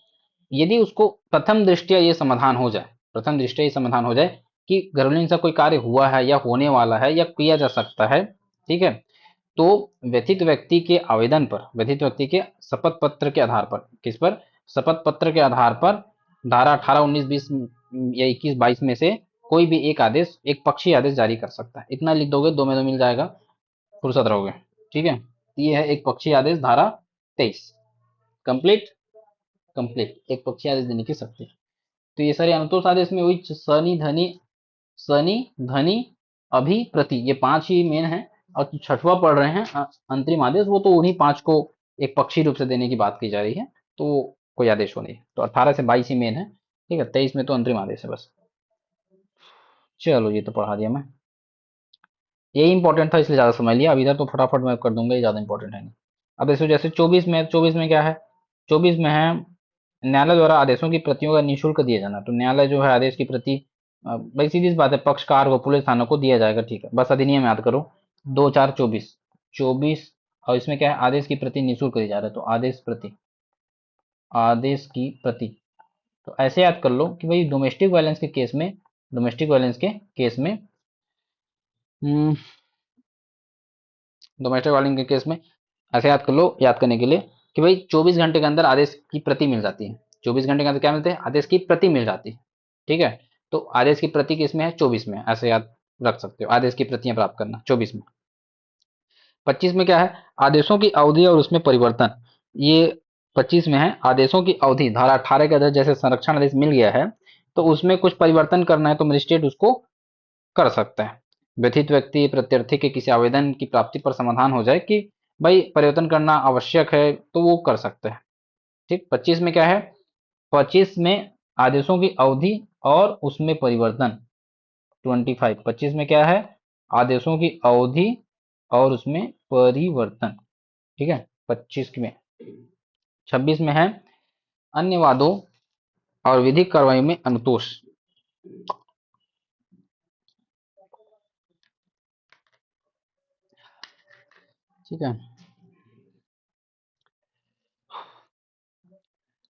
[SPEAKER 1] यदि उसको प्रथम दृष्टया ये समाधान हो जाए, प्रथम दृष्टया ये समाधान हो जाए कि घरेलू हिंसा कोई कार्य हुआ है या होने वाला है या किया जा सकता है, ठीक है। तो व्यथित व्यक्ति के आवेदन पर, व्यथित व्यक्ति के शपथ पत्र के आधार पर, किस पर, शपथ पत्र के आधार पर धारा 18, 19, 20 या 21, 22 में से कोई भी एक आदेश, एक पक्षी आदेश जारी कर सकता है। इतना लिख दोगे, 2 में 2 मिल जाएगा, फुर्सत रहोगे, ठीक है। ये है एक पक्षी आदेश, धारा 23, कंप्लीट, कंप्लीट एक पक्षी आदेश देने की शक्ति। तो ये सारे अनुतोष आदेश में वही सनी धनी, सनी धनी अभी प्रति, ये 5 ही मेन है। और जो छठवा पढ़ रहे हैं अंतरिम आदेश, वो तो उन्हीं 5 को एक पक्षी रूप से देने की बात की जा रही है, तो कोई आदेश हो नहीं। तो 18 से 22 ही मेन है, ठीक है, 23 में तो अंतरिम आदेश है बस। चलो ये तो पढ़ा दिया मैं, यही इंपॉर्टेंट था इसलिए ज्यादा समझ लिया। अब इधर तो फटाफट मैं कर दूंगा, ये ज्यादा इंपॉर्टेंट है नहीं। अब इसमें जैसे 24 में क्या है, 24 में है न्यायालय द्वारा आदेशों की प्रतियों का निःशुल्क दिया जाना। तो न्यायालय जो है आदेश की प्रति, भाई सीधी सी बात है, पक्षकार को, पुलिस थानों को दिया जाएगा, ठीक है, बस अधिनियम याद करो 2/4/24, 24। और इसमें क्या है, आदेश की प्रति निःशुल्क दी जा रहा है, तो आदेश प्रति, आदेश की प्रति। तो ऐसे याद कर लो कि भाई डोमेस्टिक वायलेंस के केस में, डोमेस्टिक वायलेंस के केस में डोमेस्टिक वायलेंस के केस में ऐसे याद कर लो, याद करने के लिए कि भाई 24 घंटे के अंदर आदेश की प्रति मिल जाती है। 24 घंटे के अंदर क्या मिलते हैं? आदेश की प्रति मिल जाती है। ठीक है, तो आदेश की प्रति किस में है? 24 में। ऐसे याद रख सकते हो, आदेश की प्रतियां प्राप्त करना 24 में। 25 में क्या है? आदेशों की अवधि और उसमें परिवर्तन। ये 25 में है आदेशों की अवधि। धारा 18 के अंदर जैसे संरक्षण आदेश मिल गया है तो उसमें कुछ परिवर्तन करना है तो मजिस्ट्रेट उसको कर सकता है। व्यथित व्यक्ति प्रत्यर्थी के किसी आवेदन की प्राप्ति पर समाधान हो जाए कि भाई परिवर्तन करना आवश्यक है तो वो कर सकते हैं। ठीक, 25 में क्या है? 25 में आदेशों की अवधि और उसमें परिवर्तन। 25 में क्या है? आदेशों की अवधि और उसमें परिवर्तन। ठीक है, 25 में। 26 में है अन्य वादों और विधिक कार्रवाई में अनुतोष। ठीक है,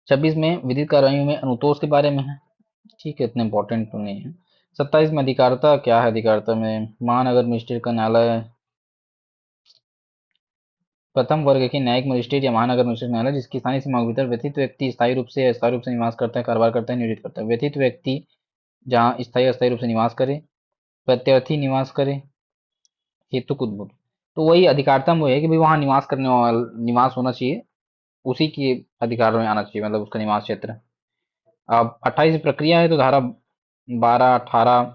[SPEAKER 1] 26 में विधिक कार्रवाई में अनुतोष के बारे में है। ठीक है, इतना इंपॉर्टेंट तो नहीं है। 27 में अधिकारिता क्या है? अधिकारिता में महानगर मजिस्ट्रेट का न्यायालय प्रथम वर्ग के न्यायिक मजिस्ट्रेट या महानगर मजिस्ट्रेट न्यायालय जिसकी स्थानीय सीमा के भीतर व्यथित व्यक्ति स्थायी रूप से अस्थायी रूप से निवास करता है, कारोबार करता है, नियोजित करता है। व्यथित व्यक्ति जहाँ स्थायी अस्थायी रूप से निवास करे, प्रत्यर्थी निवास करे, हेतु उद्भुत। तो वही अधिकारिता में वो है कि भाई वहाँ निवास करने वाला निवास होना चाहिए, उसी के अधिकार में आना चाहिए, मतलब उसका निवास क्षेत्र। अब 28 प्रक्रिया है तो धारा 12 18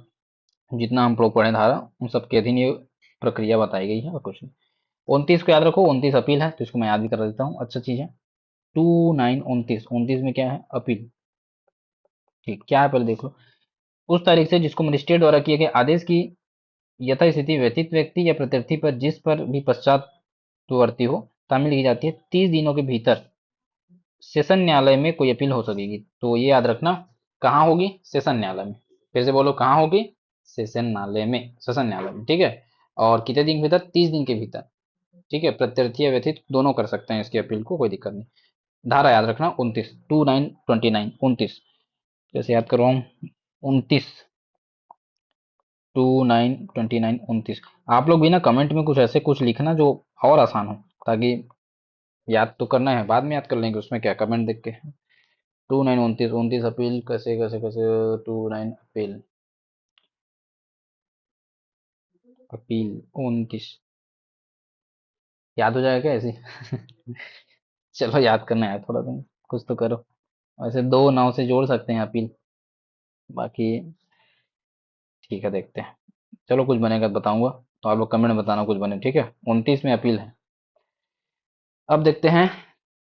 [SPEAKER 1] जितना हम लोग पढ़े धारा उन सब के अधीन ये प्रक्रिया बताई गई है और कुछ नहीं। 29 को याद रखो, 29 अपील है तो इसको मैं याद भी कर देता हूँ, अच्छा चीज है। 29 में क्या है? अपील। ठीक, क्या है पहले देख लो। उस तारीख से जिसको मजिस्ट्रेट द्वारा किए गए आदेश की यथास्थिति व्यतीत व्यक्ति या प्रत्यर्थी पर जिस पर भी पश्चातवर्ती हो तामील की जाती है, 30 दिनों के भीतर सेशन न्यायालय में कोई अपील हो सकेगी। तो ये याद रखना, कहाँ होगी? सेशन न्यायालय में। फिर से बोलो, कहाँ होगी? सेशन न्यायालय में, सेशन न्यायालय में। ठीक है, और कितने दिन के भीतर? 30 दिन के भीतर। ठीक है, प्रत्यर्थी या व्यथित दोनों कर सकते हैं इसकी अपील को, कोई दिक्कत नहीं। धारा याद रखना 29, 29 29। कैसे याद करवाऊँ? 29, 29 आप लोग भी ना कमेंट में कुछ ऐसे कुछ लिखना जो और आसान हो, ताकि याद तो करना है, बाद में याद कर लेंगे, उसमें क्या कमेंट देख के। 29 29 अपील, कैसे कैसे कैसे? 29 अपील 29 याद हो जाएगा क्या ऐसे? चलो याद करना है थोड़ा, तुम कुछ तो करो। वैसे 2 9 से जोड़ सकते हैं अपील, बाकी ठीक है, देखते हैं। चलो कुछ बनेगा तो बताऊंगा, तो आप लोग कमेंट में बताना कुछ बने। ठीक है, 29 में अपील है। अब देखते हैं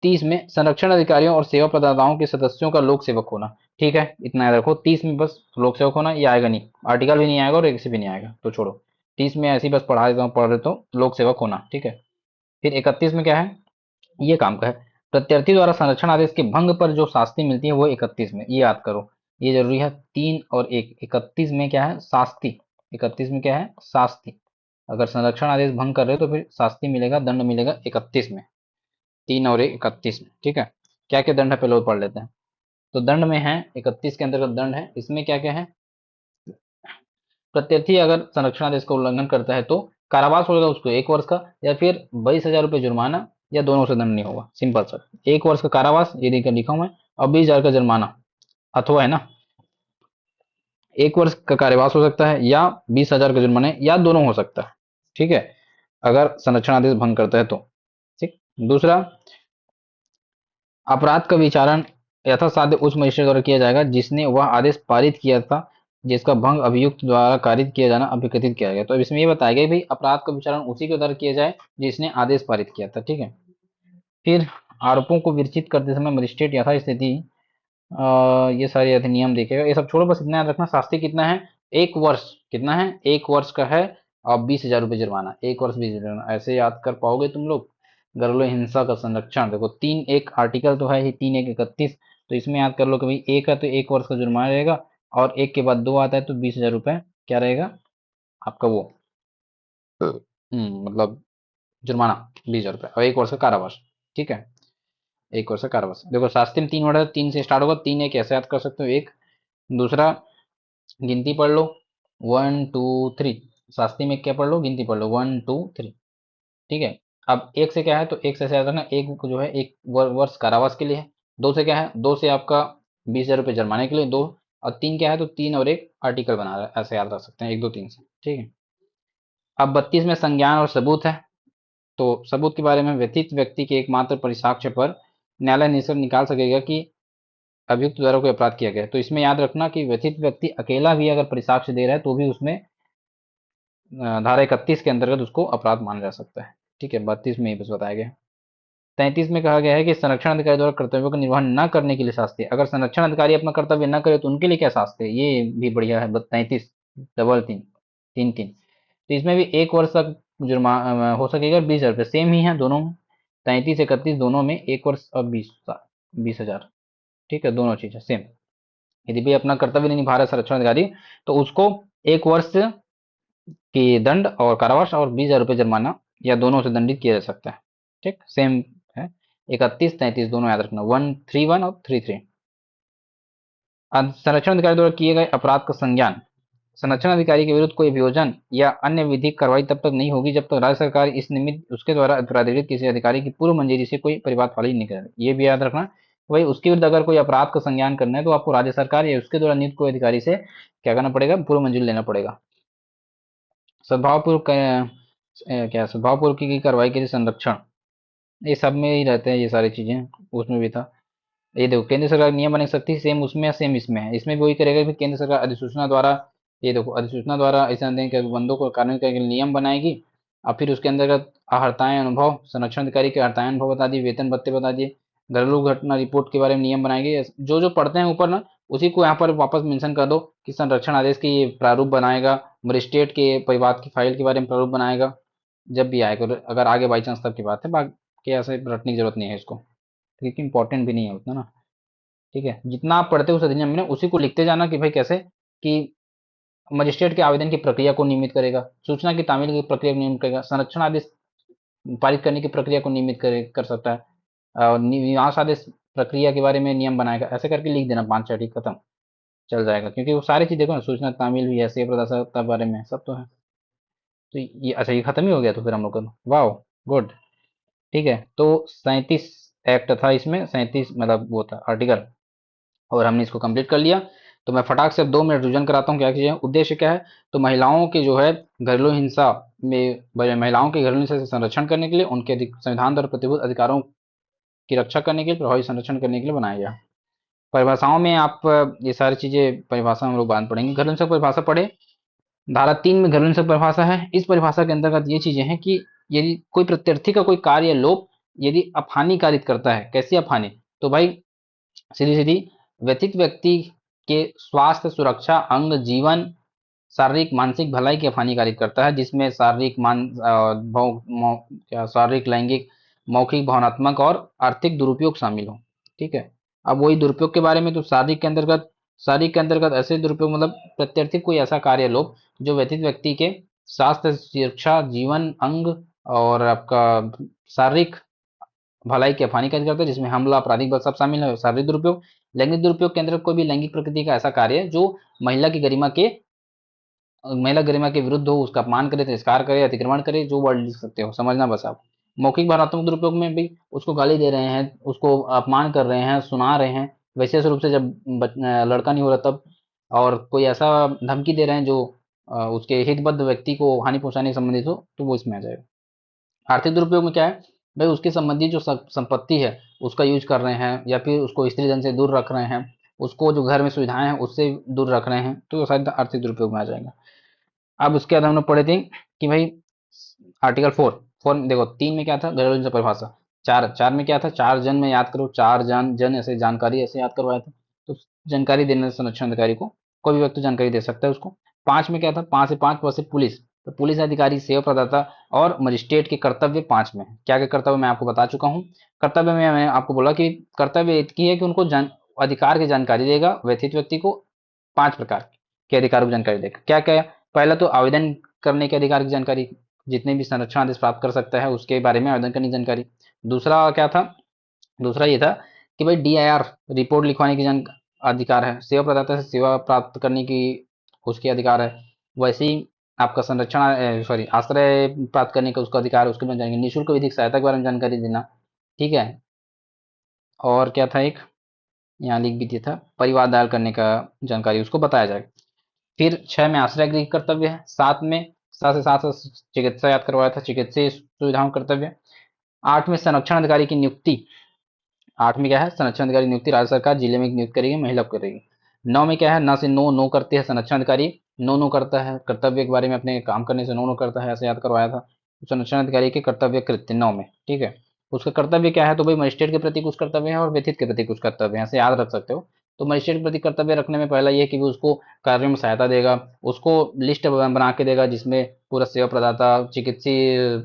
[SPEAKER 1] 30 में संरक्षण अधिकारियों और सेवा प्रदाताओं के सदस्यों का लोक सेवक होना। ठीक है, इतना याद रखो। 30 में बस लोक सेवक होना, ये आएगा नहीं, आर्टिकल भी नहीं आएगा और एक से भी नहीं आएगा, तो छोड़ो। 30 में ऐसे ही बस पढ़ा देता हूँ, पढ़ देता हूँ, लोक सेवक होना। ठीक है, फिर 31 में क्या है? ये काम का है। प्रत्यर्थी द्वारा संरक्षण आदेश के भंग पर जो शास्ति मिलती है वो 31 में, ये याद करो, ये जरूरी है। 3 और 1, 31 में क्या है? शास्ति। 31 में क्या है? शास्ति। अगर संरक्षण आदेश भंग कर रहे हो तो फिर शास्ति मिलेगा, दंड मिलेगा 31 में। 3 और 1, 31 में। ठीक है, क्या क्या दंड है पहले वो पढ़ लेते हैं। तो दंड में है 31 के अंतर्गत दंड है, इसमें क्या क्या है? प्रत्यर्थी अगर संरक्षण आदेश का उल्लंघन करता है तो कारावास होगा उसको 1 वर्ष का, या फिर 22,000 रुपये जुर्माना, या दोनों से दंड नहीं होगा। सिंपल सा, 1 वर्ष का कारावास ये देखकर लिखा हुआ है, और 20,000 का जुर्माना, अथवा है ना, 1 वर्ष का कारावास हो सकता है या 20,000 का जुर्माना, या दोनों हो सकता है। ठीक है, अगर संरक्षण आदेश भंग करता है तो। ठीक, दूसरा, अपराध का विचारण यथासाध्य उस मजिस्ट्रेट द्वारा किया जाएगा जिसने वह आदेश पारित किया था जिसका भंग अभियुक्त द्वारा कारित किया जाना अभिकथित किया गया। तो अब इसमें ये बताया गया भाई अपराध का विचारण उसी के द्वारा किया जाए जिसने आदेश पारित किया था। ठीक है, फिर आरोपों को विरचित करते समय मजिस्ट्रेट यथास्थिति ये सारे अधिनियम देखेगा। ये सब छोड़ो, बस इतना याद रखना, शास्ति कितना है? 1 वर्ष। कितना है? 1 वर्ष का है, और 20,000 रुपये जुर्माना। 1 वर्ष 20,000 जुर्माना, ऐसे याद कर पाओगे तुम लोग। घरेलू हिंसा का संरक्षण देखो, 3 1 आर्टिकल तो है ही, 3 1 31। तो इसमें याद कर लो कि भाई 1 है तो 1 वर्ष का जुर्माना रहेगा, और 1 के बाद 2 आता है तो 20,000 रुपये क्या रहेगा आपका वो, मतलब जुर्माना 20,000 रुपये, और 1 वर्ष का कारावास। ठीक है, 1 वर्ष का कारावास। देखो शास्त्री में 3 वर्ड है, 3 से स्टार्ट होगा, 3 1 ऐसे याद कर सकते हो, एक। दूसरा, गिनती पढ़ लो, 1 2 3। शास्त्री में क्या पढ़ लो? गिनती पढ़ लो, 1 2 3। ठीक है। अब एक से क्या है, तो एक से याद रखना, एक को जो है एक वर्ष कारावास के लिए है। दो से क्या है, दो से आपका 20,000 रुपये जुर्माने के लिए, दो। और तीन क्या है, तो तीन और एक आर्टिकल बना रहा है, ऐसे याद रख सकते हैं, एक दो तीन से। ठीक है। अब 32 में संज्ञान और सबूत है। तो सबूत के बारे में, व्यथित व्यक्ति के एकमात्र परिसाक्ष्य पर न्यायालय निष्कर्ष निकाल सकेगा कि अभियुक्त द्वारा कोई अपराध किया गया है। तो इसमें याद रखना कि व्यथित व्यक्ति अकेला भी अगर परिसाक्ष्य दे रहा है तो भी उसमें धारा 31 के अंतर्गत उसको अपराध माना जा सकता है। ठीक है, 32 में ये बस बताया गया है। 33 में कहा गया है कि संरक्षण अधिकारी द्वारा कर्तव्यों का निर्वहन न करने के लिए शास्ति है। अगर संरक्षण अधिकारी अपना कर्तव्य न करे तो उनके लिए क्या शास्ति है, ये भी बढ़िया है। 33 डबल तीन, तीन तीन। तो इसमें भी 1 वर्ष तक जुर्माना हो सकेगा, 20,000 रुपये सेम ही है दोनों में। 33 31 दोनों में 1 वर्ष और 20,000। ठीक है, दोनों चीजें सेम। यदि भी अपना कर्तव्य नहीं निभा रहा संरक्षण अधिकारी तो उसको 1 वर्ष की दंड और कारावास और 20,000 रुपये जुर्माना या दोनों से दंडित किया जा सकता है। ठीक, सेम है। 31 33 दोनों याद रखना, 131 और 33। संरक्षण अधिकारी द्वारा किए गए अपराध का संज्ञान, संरक्षण अधिकारी के विरुद्ध कोई अभियोजन या अन्य विधिक कार्रवाई तब तक नहीं होगी जब तक राज्य सरकार इस निमित्त उसके द्वारा प्राधिकृत किसी अधिकारी की पूर्व मंजूरी से कोई परिवाद फाली नहीं करे। ये भी याद रखना। वही उसके विरुद्ध अगर कोई अपराध का संज्ञान करना है तो आपको राज्य सरकार या उसके द्वारा नियुक्त कोई अधिकारी से क्या करना पड़ेगा, पूर्व मंजूरी लेना पड़ेगा। सद्भावपूर्वक क्या सद्भावपूर्वक की गई कार्रवाई के लिए संरक्षण, ये सब में ही रहते हैं ये सारी चीजें, उसमें भी था। ये देखो, केंद्र सरकार नियम बना सकती है, सेम उसमें सेम इसमें है। इसमें भी वही करेगा कि केंद्र सरकार अधिसूचना द्वारा, ये देखो अधिसूचना द्वारा ऐसा दें कि बंदों को कानून के नियम बनाएगी। और फिर उसके अंतर्गत हड़ताएं अनुभव, संरक्षण अधिकारी के हड़ताएं अनुभव बता दिए, वेतन भत्ते बता दिए, घरेलू घटना रिपोर्ट के बारे में नियम बनाएगी। जो जो पढ़ते हैं ऊपर ना, उसी को यहाँ पर वापस मेंशन कर दो कि संरक्षण आदेश की प्रारूप बनाएगा, मजिस्ट्रेट के परिवाद की फाइल के बारे में प्रारूप बनाएगा। जब भी आएगा, अगर आगे बाई चांस तब की बात है, बाकी ऐसे रटने की जरूरत नहीं है इसको, क्योंकि इंपॉर्टेंट भी नहीं है उतना ना। ठीक है, जितना आप पढ़ते हो उस अधिनियम में उसी को लिखते जाना कि भाई कैसे कि मजिस्ट्रेट के आवेदन की प्रक्रिया को नियमित करेगा, सूचना की तामील की प्रक्रिया को नियमित करेगा, संरक्षण आदेश पारित करने की प्रक्रिया को नियमित कर सकता है, और निवास आदेश प्रक्रिया के बारे में नियम बनाएगा। ऐसे करके लिख देना, 5 ठीक खत्म, चल जाएगा। क्योंकि वो सारी चीज देखो ना, सूचना तामील भी है, सेवा प्रदाता के बारे में सब तो है। तो ये अच्छा, ये खत्म ही हो गया तो फिर हम लोग का, वाह, गुड। ठीक है, तो 37 एक्ट था इसमें, 37 मतलब वो था आर्टिकल, और हमने इसको कंप्लीट कर लिया। तो मैं फटाक से 2 मिनट रिविजन कराता हूँ क्या चीज़ें, उद्देश्य क्या है। तो महिलाओं के जो है घरेलू हिंसा में, महिलाओं के घरेलू हिंसा से संरक्षण करने के लिए, उनके संविधान द्वारा प्रतिबद्ध अधिकारों की रक्षा करने के लिए, प्रभावी संरक्षण करने के लिए बनाया गया। परिभाषाओं में आप ये सारी चीजें परिभाषा हम लोग बाद पढ़ेंगे। घरेलू हिंसा परिभाषा पढ़े, धारा 3 में घरेलू हिंसा परिभाषा है। इस परिभाषा के अंतर्गत ये चीजें हैं कि यदि कोई प्रत्यर्थी का कोई कार्य या लोप यदि अपहानि कारित करता है, कैसी अपहानि, तो भाई सीधी सीधी व्यथित व्यक्ति के स्वास्थ्य, सुरक्षा, अंग, जीवन, शारीरिक मानसिक भलाई की हानिकारिक करता है, जिसमें शारीरिक क्या शारीरिक, लैंगिक, मौखिक, भावनात्मक और आर्थिक दुरुपयोग शामिल हो। ठीक है। अब वही दुरुपयोग के बारे में, तो शारीरिक के अंतर्गत ऐसे दुरुपयोग मतलब प्रत्यर्थी कोई ऐसा कार्य लोग जो व्यथित व्यक्ति के स्वास्थ्य, सुरक्षा, जीवन, अंग और आपका शारीरिक भलाई की हानि का करता है, जिसमें हमला, आपराधिक बल सब शामिल है। शारीरिक दुरुपयोग, लैंगिक दुरुपयोग के अंतर्गत कोई भी लैंगिक प्रकृति का ऐसा कार्य जो महिला की गरिमा के विरुद्ध हो, उसका अपमान करे, तिरस्कार करे, अतिक्रमण करे, जो वर्ड लिख सकते हो समझना बस आप। मौखिक भावनात्मक दुरुपयोग में भी उसको गाली दे रहे हैं, उसको अपमान कर रहे हैं, सुना रहे हैं वैसे रूप से, जब लड़का नहीं हो रहा तब, और कोई ऐसा धमकी दे रहे हैं जो उसके हितबद्ध व्यक्ति को हानि पहुंचाने से संबंधित हो, तो वो इसमें आ जाएगा। आर्थिक दुरुपयोग में क्या है भाई, उसके संबंधी जो संपत्ति है उसका यूज कर रहे हैं, या फिर उसको स्त्री धन से दूर रख रहे हैं, उसको जो घर में सुविधाएं हैं उससे दूर रख रहे हैं, तो वो शायद आर्थिक दुरुपयोग में आ जाएगा। अब उसके बाद हम लोग पढ़े थे कि भाई आर्टिकल 4 में देखो, 3 में क्या था, घरेलू हिंसा परिभाषा। चार में क्या था, चार जन में याद करो, चार जन ऐसे जानकारी ऐसे याद करवाया था। तो जानकारी देने संरक्षण अधिकारी को, कोई भी व्यक्ति जानकारी दे सकता है उसको। 5 में क्या था, 5 से 5 वर्ष पुलिस, तो पुलिस अधिकारी, सेवा प्रदाता और मजिस्ट्रेट के कर्तव्य 5 में है। क्या क्या कर्तव्य मैं आपको बता चुका हूँ। कर्तव्य में मैंने आपको बोला कि कर्तव्य एक ही है कि उनको अधिकार की जानकारी देगा व्यथित व्यक्ति को, 5 प्रकार के अधिकारों की जानकारी देगा। क्या क्या, पहला तो आवेदन करने के अधिकार की जानकारी, जितने भी संरक्षण आदेश प्राप्त कर सकता है उसके बारे में आवेदन करने की जानकारी। दूसरा क्या था, दूसरा ये था कि भाई DIR रिपोर्ट लिखवाने की जान अधिकार है। सेवा प्रदाता से सेवा प्राप्त करने की उसके अधिकार है। वैसे ही आपका संरक्षण सॉरी आश्रय प्राप्त करने का उसका अधिकार, उसके बारे में जानेंगे। निःशुल्क विधिक सहायता के बारे में जानकारी देना, ठीक है। और क्या था एक, यहाँ लिख भी दिया था, परिवार दायर करने का जानकारी उसको बताया जाएगा। फिर 6 में आश्रय गृह कर्तव्य है। 7 में 7 से 7 चिकित्सा याद करवाया था, चिकित्सीय सुविधाओं कर्तव्य। 8 में संरक्षण अधिकारी की नियुक्ति। 8 में क्या है, संरक्षण अधिकारी की नियुक्ति राज्य सरकार जिले में नियुक्त करेगी, महिला को करेगी। 9 में क्या है, न से नो, नो करते हैं संरक्षण अधिकारी, नो नो करता है कर्तव्य के बारे में, अपने काम करने से नो नो करता है, ऐसे याद करवाया था। संरक्षण अधिकारी के कर्तव्य कृत्य 9 में, ठीक है। उसका कर्तव्य क्या है, तो भाई मजिस्ट्रेट के प्रति कुछ कर्तव्य है और व्यथित के प्रति कुछ कर्तव्य है, ऐसे याद रख सकते हो। तो मजिस्ट्रेट के प्रति कर्तव्य रखने में पहला ये है कि वो उसको कार्यों में सहायता देगा, उसको लिस्ट बना के देगा जिसमें पूरा सेवा प्रदाता, चिकित्सीय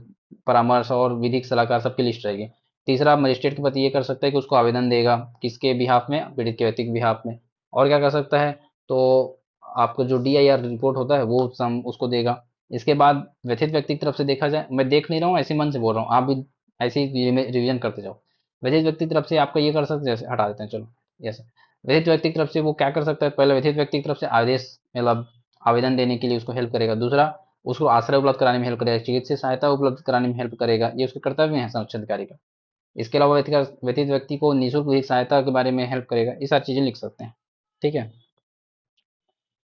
[SPEAKER 1] परामर्श और विधिक सलाहकार सबकी लिस्ट रहेगी। तीसरा मजिस्ट्रेट के प्रति ये कर सकता है कि उसको आवेदन देगा, किसके बिहाफ में, पीड़ित के व्यक्ति के बिहाफ में। और क्या कर सकता है, तो आपको जो DIR रिपोर्ट होता है वो सम उसको देगा। इसके बाद व्यथित व्यक्ति की तरफ से देखा जाए, मैं देख नहीं रहा हूँ, ऐसे मन से बोल रहा हूँ, आप भी ऐसे ही रिविजन करते जाओ। व्यथित व्यक्ति की तरफ से आपका ये कर सकते हैं, जैसे हटा देते हैं चलो, जैसे व्यथित व्यक्ति की तरफ से वो क्या कर सकता है, पहले व्यथित व्यक्ति की तरफ से आदेश, मतलब आवेदन देने के लिए उसको हेल्प करेगा। दूसरा, उसको आश्रय उपलब्ध कराने में हेल्प करेगा, चिकित्सीय सहायता उपलब्ध कराने में हेल्प करेगा, ये उसके कर्तव्य है संरक्षण अधिकारी का। इसके अलावा व्यथित व्यक्ति को निःशुल्क विधिक सहायता के बारे में हेल्प करेगा, ये सारी चीजें लिख सकते हैं, ठीक है।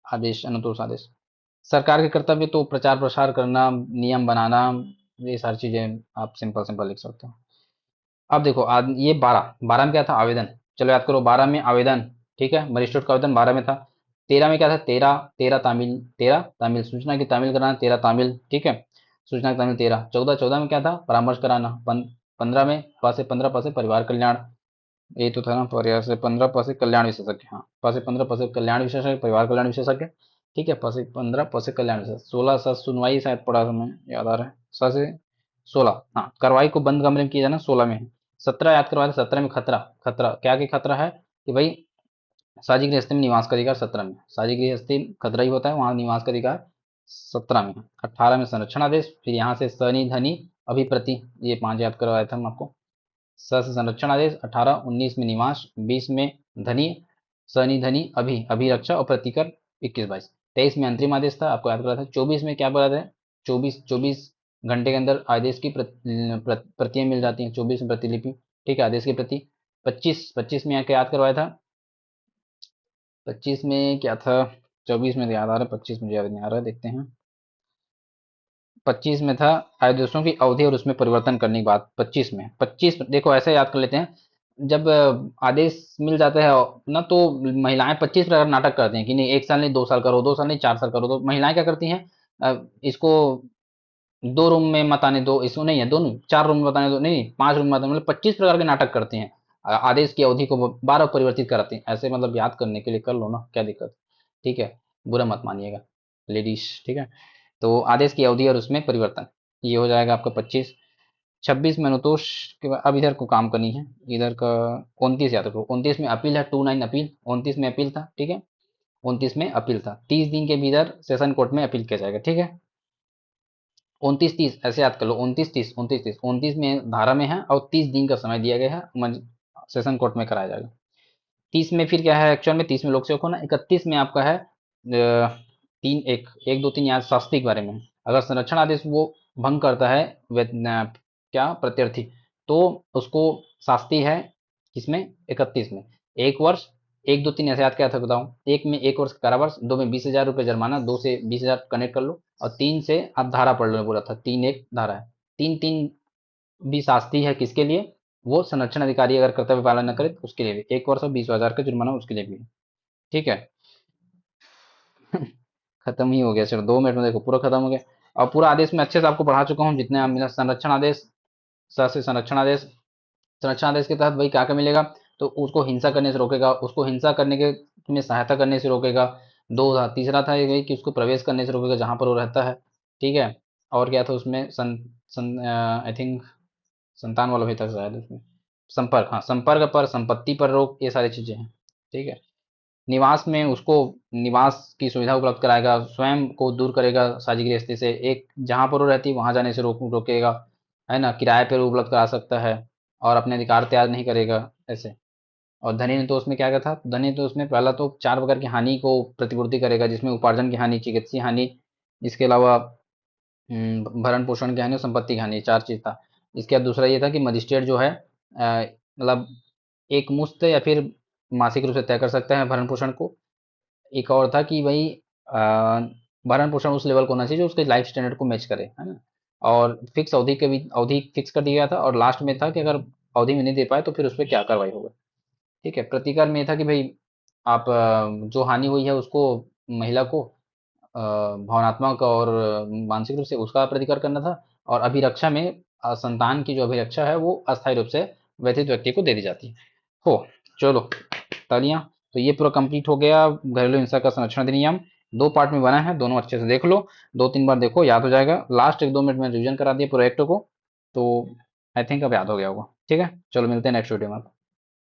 [SPEAKER 1] आदेश, अनुतोष आदेश। सरकार के कर्तव्य तो प्रचार प्रसार करना, नियम बनाना, ये सारी चीजें आप सिंपल सिंपल लिख सकते हो। अब देखो ये 12 में क्या था, आवेदन। चलो याद करो, 12 में आवेदन, ठीक है, मजिस्ट्रेट का आवेदन 12 में था। 13 में क्या था, 13 तामील सूचना की तामील कराना, 13 तामील, ठीक है, सूचना की तामील 13। 14 में क्या था, परामर्श कराना। 15 में प से 15 प से परिवार कल्याण, ये तो था ना, परिवार से 15 प से कल्याण विशेषज्ञ, हाँ, प से 15 प से कल्याण विशेषज्ञ, परिवार कल्याण विशेषज्ञ, ठीक है। प से 15 प से कल्याण विशेषज्ञ। 16 स सुनवाई शायद पढ़ा था मैं, याद आ रहा है, स से 16, हाँ, कार्रवाई को बंद कमरे में किया जाना, 16 में है। 17 याद करवाया था, 17 में खतरा, खतरा क्या की खतरा है कि भाई साझी गृहस्थी में निवास का अधिकार 17 में, साझी गृहस्थी खतरा ही होता है, वहां निवास का अधिकार 17 में है। 18 में संरक्षण आदेश, फिर यहाँ से सनी धनी अभिप्रति, ये 5 याद करवाया था हम आपको। स से संरक्षण आदेश 18। 19 में निवास, 20 में धनी, सनी धनी अभी, अभिरक्षा और प्रतिकर 21-22। 23 में अंतरिम आदेश था, आपको याद करा था। 24 में क्या बोला था, 24 घंटे के अंदर आदेश की प्रतियां मिल जाती हैं, 24 में प्रतिलिपि, ठीक है, आदेश की प्रति। 25 में क्या याद करवाया था, 25 में क्या था, 24 में तो याद आ रहा है, 25 मुझे याद नहीं आ रहा है, देखते हैं। 25 में था आदेशों की अवधि और उसमें परिवर्तन करने की बात। 25 देखो ऐसे याद कर लेते हैं, जब आदेश मिल जाता है ना, तो महिलाएं 25 प्रकार नाटक करती हैं कि नहीं 1 साल नहीं 2 साल करो, 2 साल नहीं 4 साल करो। तो महिलाएं क्या करती हैं, इसको 2 रूम में मत आने दो, इसको नहीं है दोनों 4 रूम में बताने दो, नहीं 5 रूम में, मतलब 25 प्रकार के नाटक करती हैं। आदेश की अवधि को 12 परिवर्तित कराती हैं, ऐसे मतलब याद करने के लिए कर लो ना, क्या दिक्कत, ठीक है, बुरा मत मानिएगा लेडीज, ठीक है। तो आदेश की अवधि और उसमें परिवर्तन, ये हो जाएगा आपका 25। 26 में अनुतोष के बाद, अब इधर को काम करनी है, इधर का 29 याद रखो। 29 में अपील है, 29 अपील, 29 में अपील था, ठीक है, 29 में अपील था। 30 दिन के भीतर सेशन कोर्ट में अपील किया जाएगा, ठीक है। 29-30 ऐसे याद कर लो, 29-30, 29 में धारा में है और 30 दिन का समय दिया गया है, सेशन कोर्ट में कराया जाएगा। 30 में फिर क्या है, एक्चुअल में 30 में लोक सेवक होना। 31 में आपका है तीन एक एक दो तीन, यहाँ शास्त्री के बारे में। अगर संरक्षण आदेश वो भंग करता है क्या प्रत्यर्थी, तो उसको शास्ति है किसमें, 31 में 1 वर्ष, 1 2 3 ऐसे याद क्या था बताऊं, 1 में 1 वर्ष कारावास, 2 में 20,000 रुपये जुर्माना, 2 से 20,000 कनेक्ट कर लो, और 3 से आप धारा पढ़ लो, बोला था 3 1 धारा है। 3 3 भी शास्ति है किसके लिए, वो संरक्षण अधिकारी अगर कर्तव्य पालन न करे तो उसके लिए भी 1 वर्ष और 20,000 का जुर्माना उसके लिए भी है, ठीक है। खत्म ही हो गया, चलो 2 मिनट में देखो पूरा खत्म हो गया। और पूरा आदेश में अच्छे से आपको पढ़ा चुका हूँ जितने मेरा संरक्षण आदेश, से संरक्षण आदेश, संरक्षण आदेश के तहत भाई क्या क्या मिलेगा, तो उसको हिंसा करने से रोकेगा, उसको हिंसा करने के में सहायता करने से रोकेगा। दो था, तीसरा था ये कि उसको प्रवेश करने से रोकेगा जहां पर वो रहता है, ठीक है। और क्या था उसमें, आई थिंक संतान वाला भी था शायद उसमें, संपर्क, हाँ, संपर्क पर, संपत्ति पर रोक, ये सारी चीजें हैं, ठीक है। निवास में उसको निवास की सुविधा उपलब्ध कराएगा, स्वयं को दूर करेगा साझी गृहस्थी से, एक जहां पर वो रहती है वहां जाने से रोकेगा, है ना, किराए पर उपलब्ध करा सकता है, और अपने अधिकार त्याग नहीं करेगा, ऐसे। और धनी ने तो उसमें क्या था, धनी तो उसमें पहला तो 4 प्रकार की हानि को प्रतिपूर्ति करेगा, जिसमें उपार्जन की हानि, चिकित्सीय हानि, इसके अलावा भरण पोषण की हानि और संपत्ति की हानि, चार चीज था। इसके बाद दूसरा ये था कि मजिस्ट्रेट जो है मतलब एक मुश्त या फिर मासिक रूप से तय कर सकता है भरण पोषण को। एक और था कि भाई अ, भरण पोषण उस लेवल को होना चाहिए जो उसके लाइफ स्टैंडर्ड को मैच करे, है ना। और फिक्स अवधि के भी अवधि फिक्स कर दिया गया था, और लास्ट में था कि अगर अवधि में नहीं दे पाए तो फिर उस पर क्या कार्रवाई होगा। ठीक है। प्रतिकार में ये था कि भाई आप जो हानि हुई है उसको, महिला को भावनात्मक और मानसिक रूप से उसका प्रतिकार करना था। और अभिरक्षा में संतान की जो अभिरक्षा है वो अस्थायी रूप से व्यथित व्यक्ति को दे दी जाती है। हो, चलो, तालियां। तो ये पूरा कंप्लीट हो गया घरेलू हिंसा का संरक्षण अधिनियम। दो पार्ट में बना है, दोनों अच्छे से देख लो, दो तीन बार देखो, याद हो जाएगा। लास्ट एक दो मिनट में रिवीजन करा दिया प्रोजेक्ट को, तो आई थिंक अब याद हो गया होगा। ठीक है, चलो मिलते हैं नेक्स्ट वीडियो में।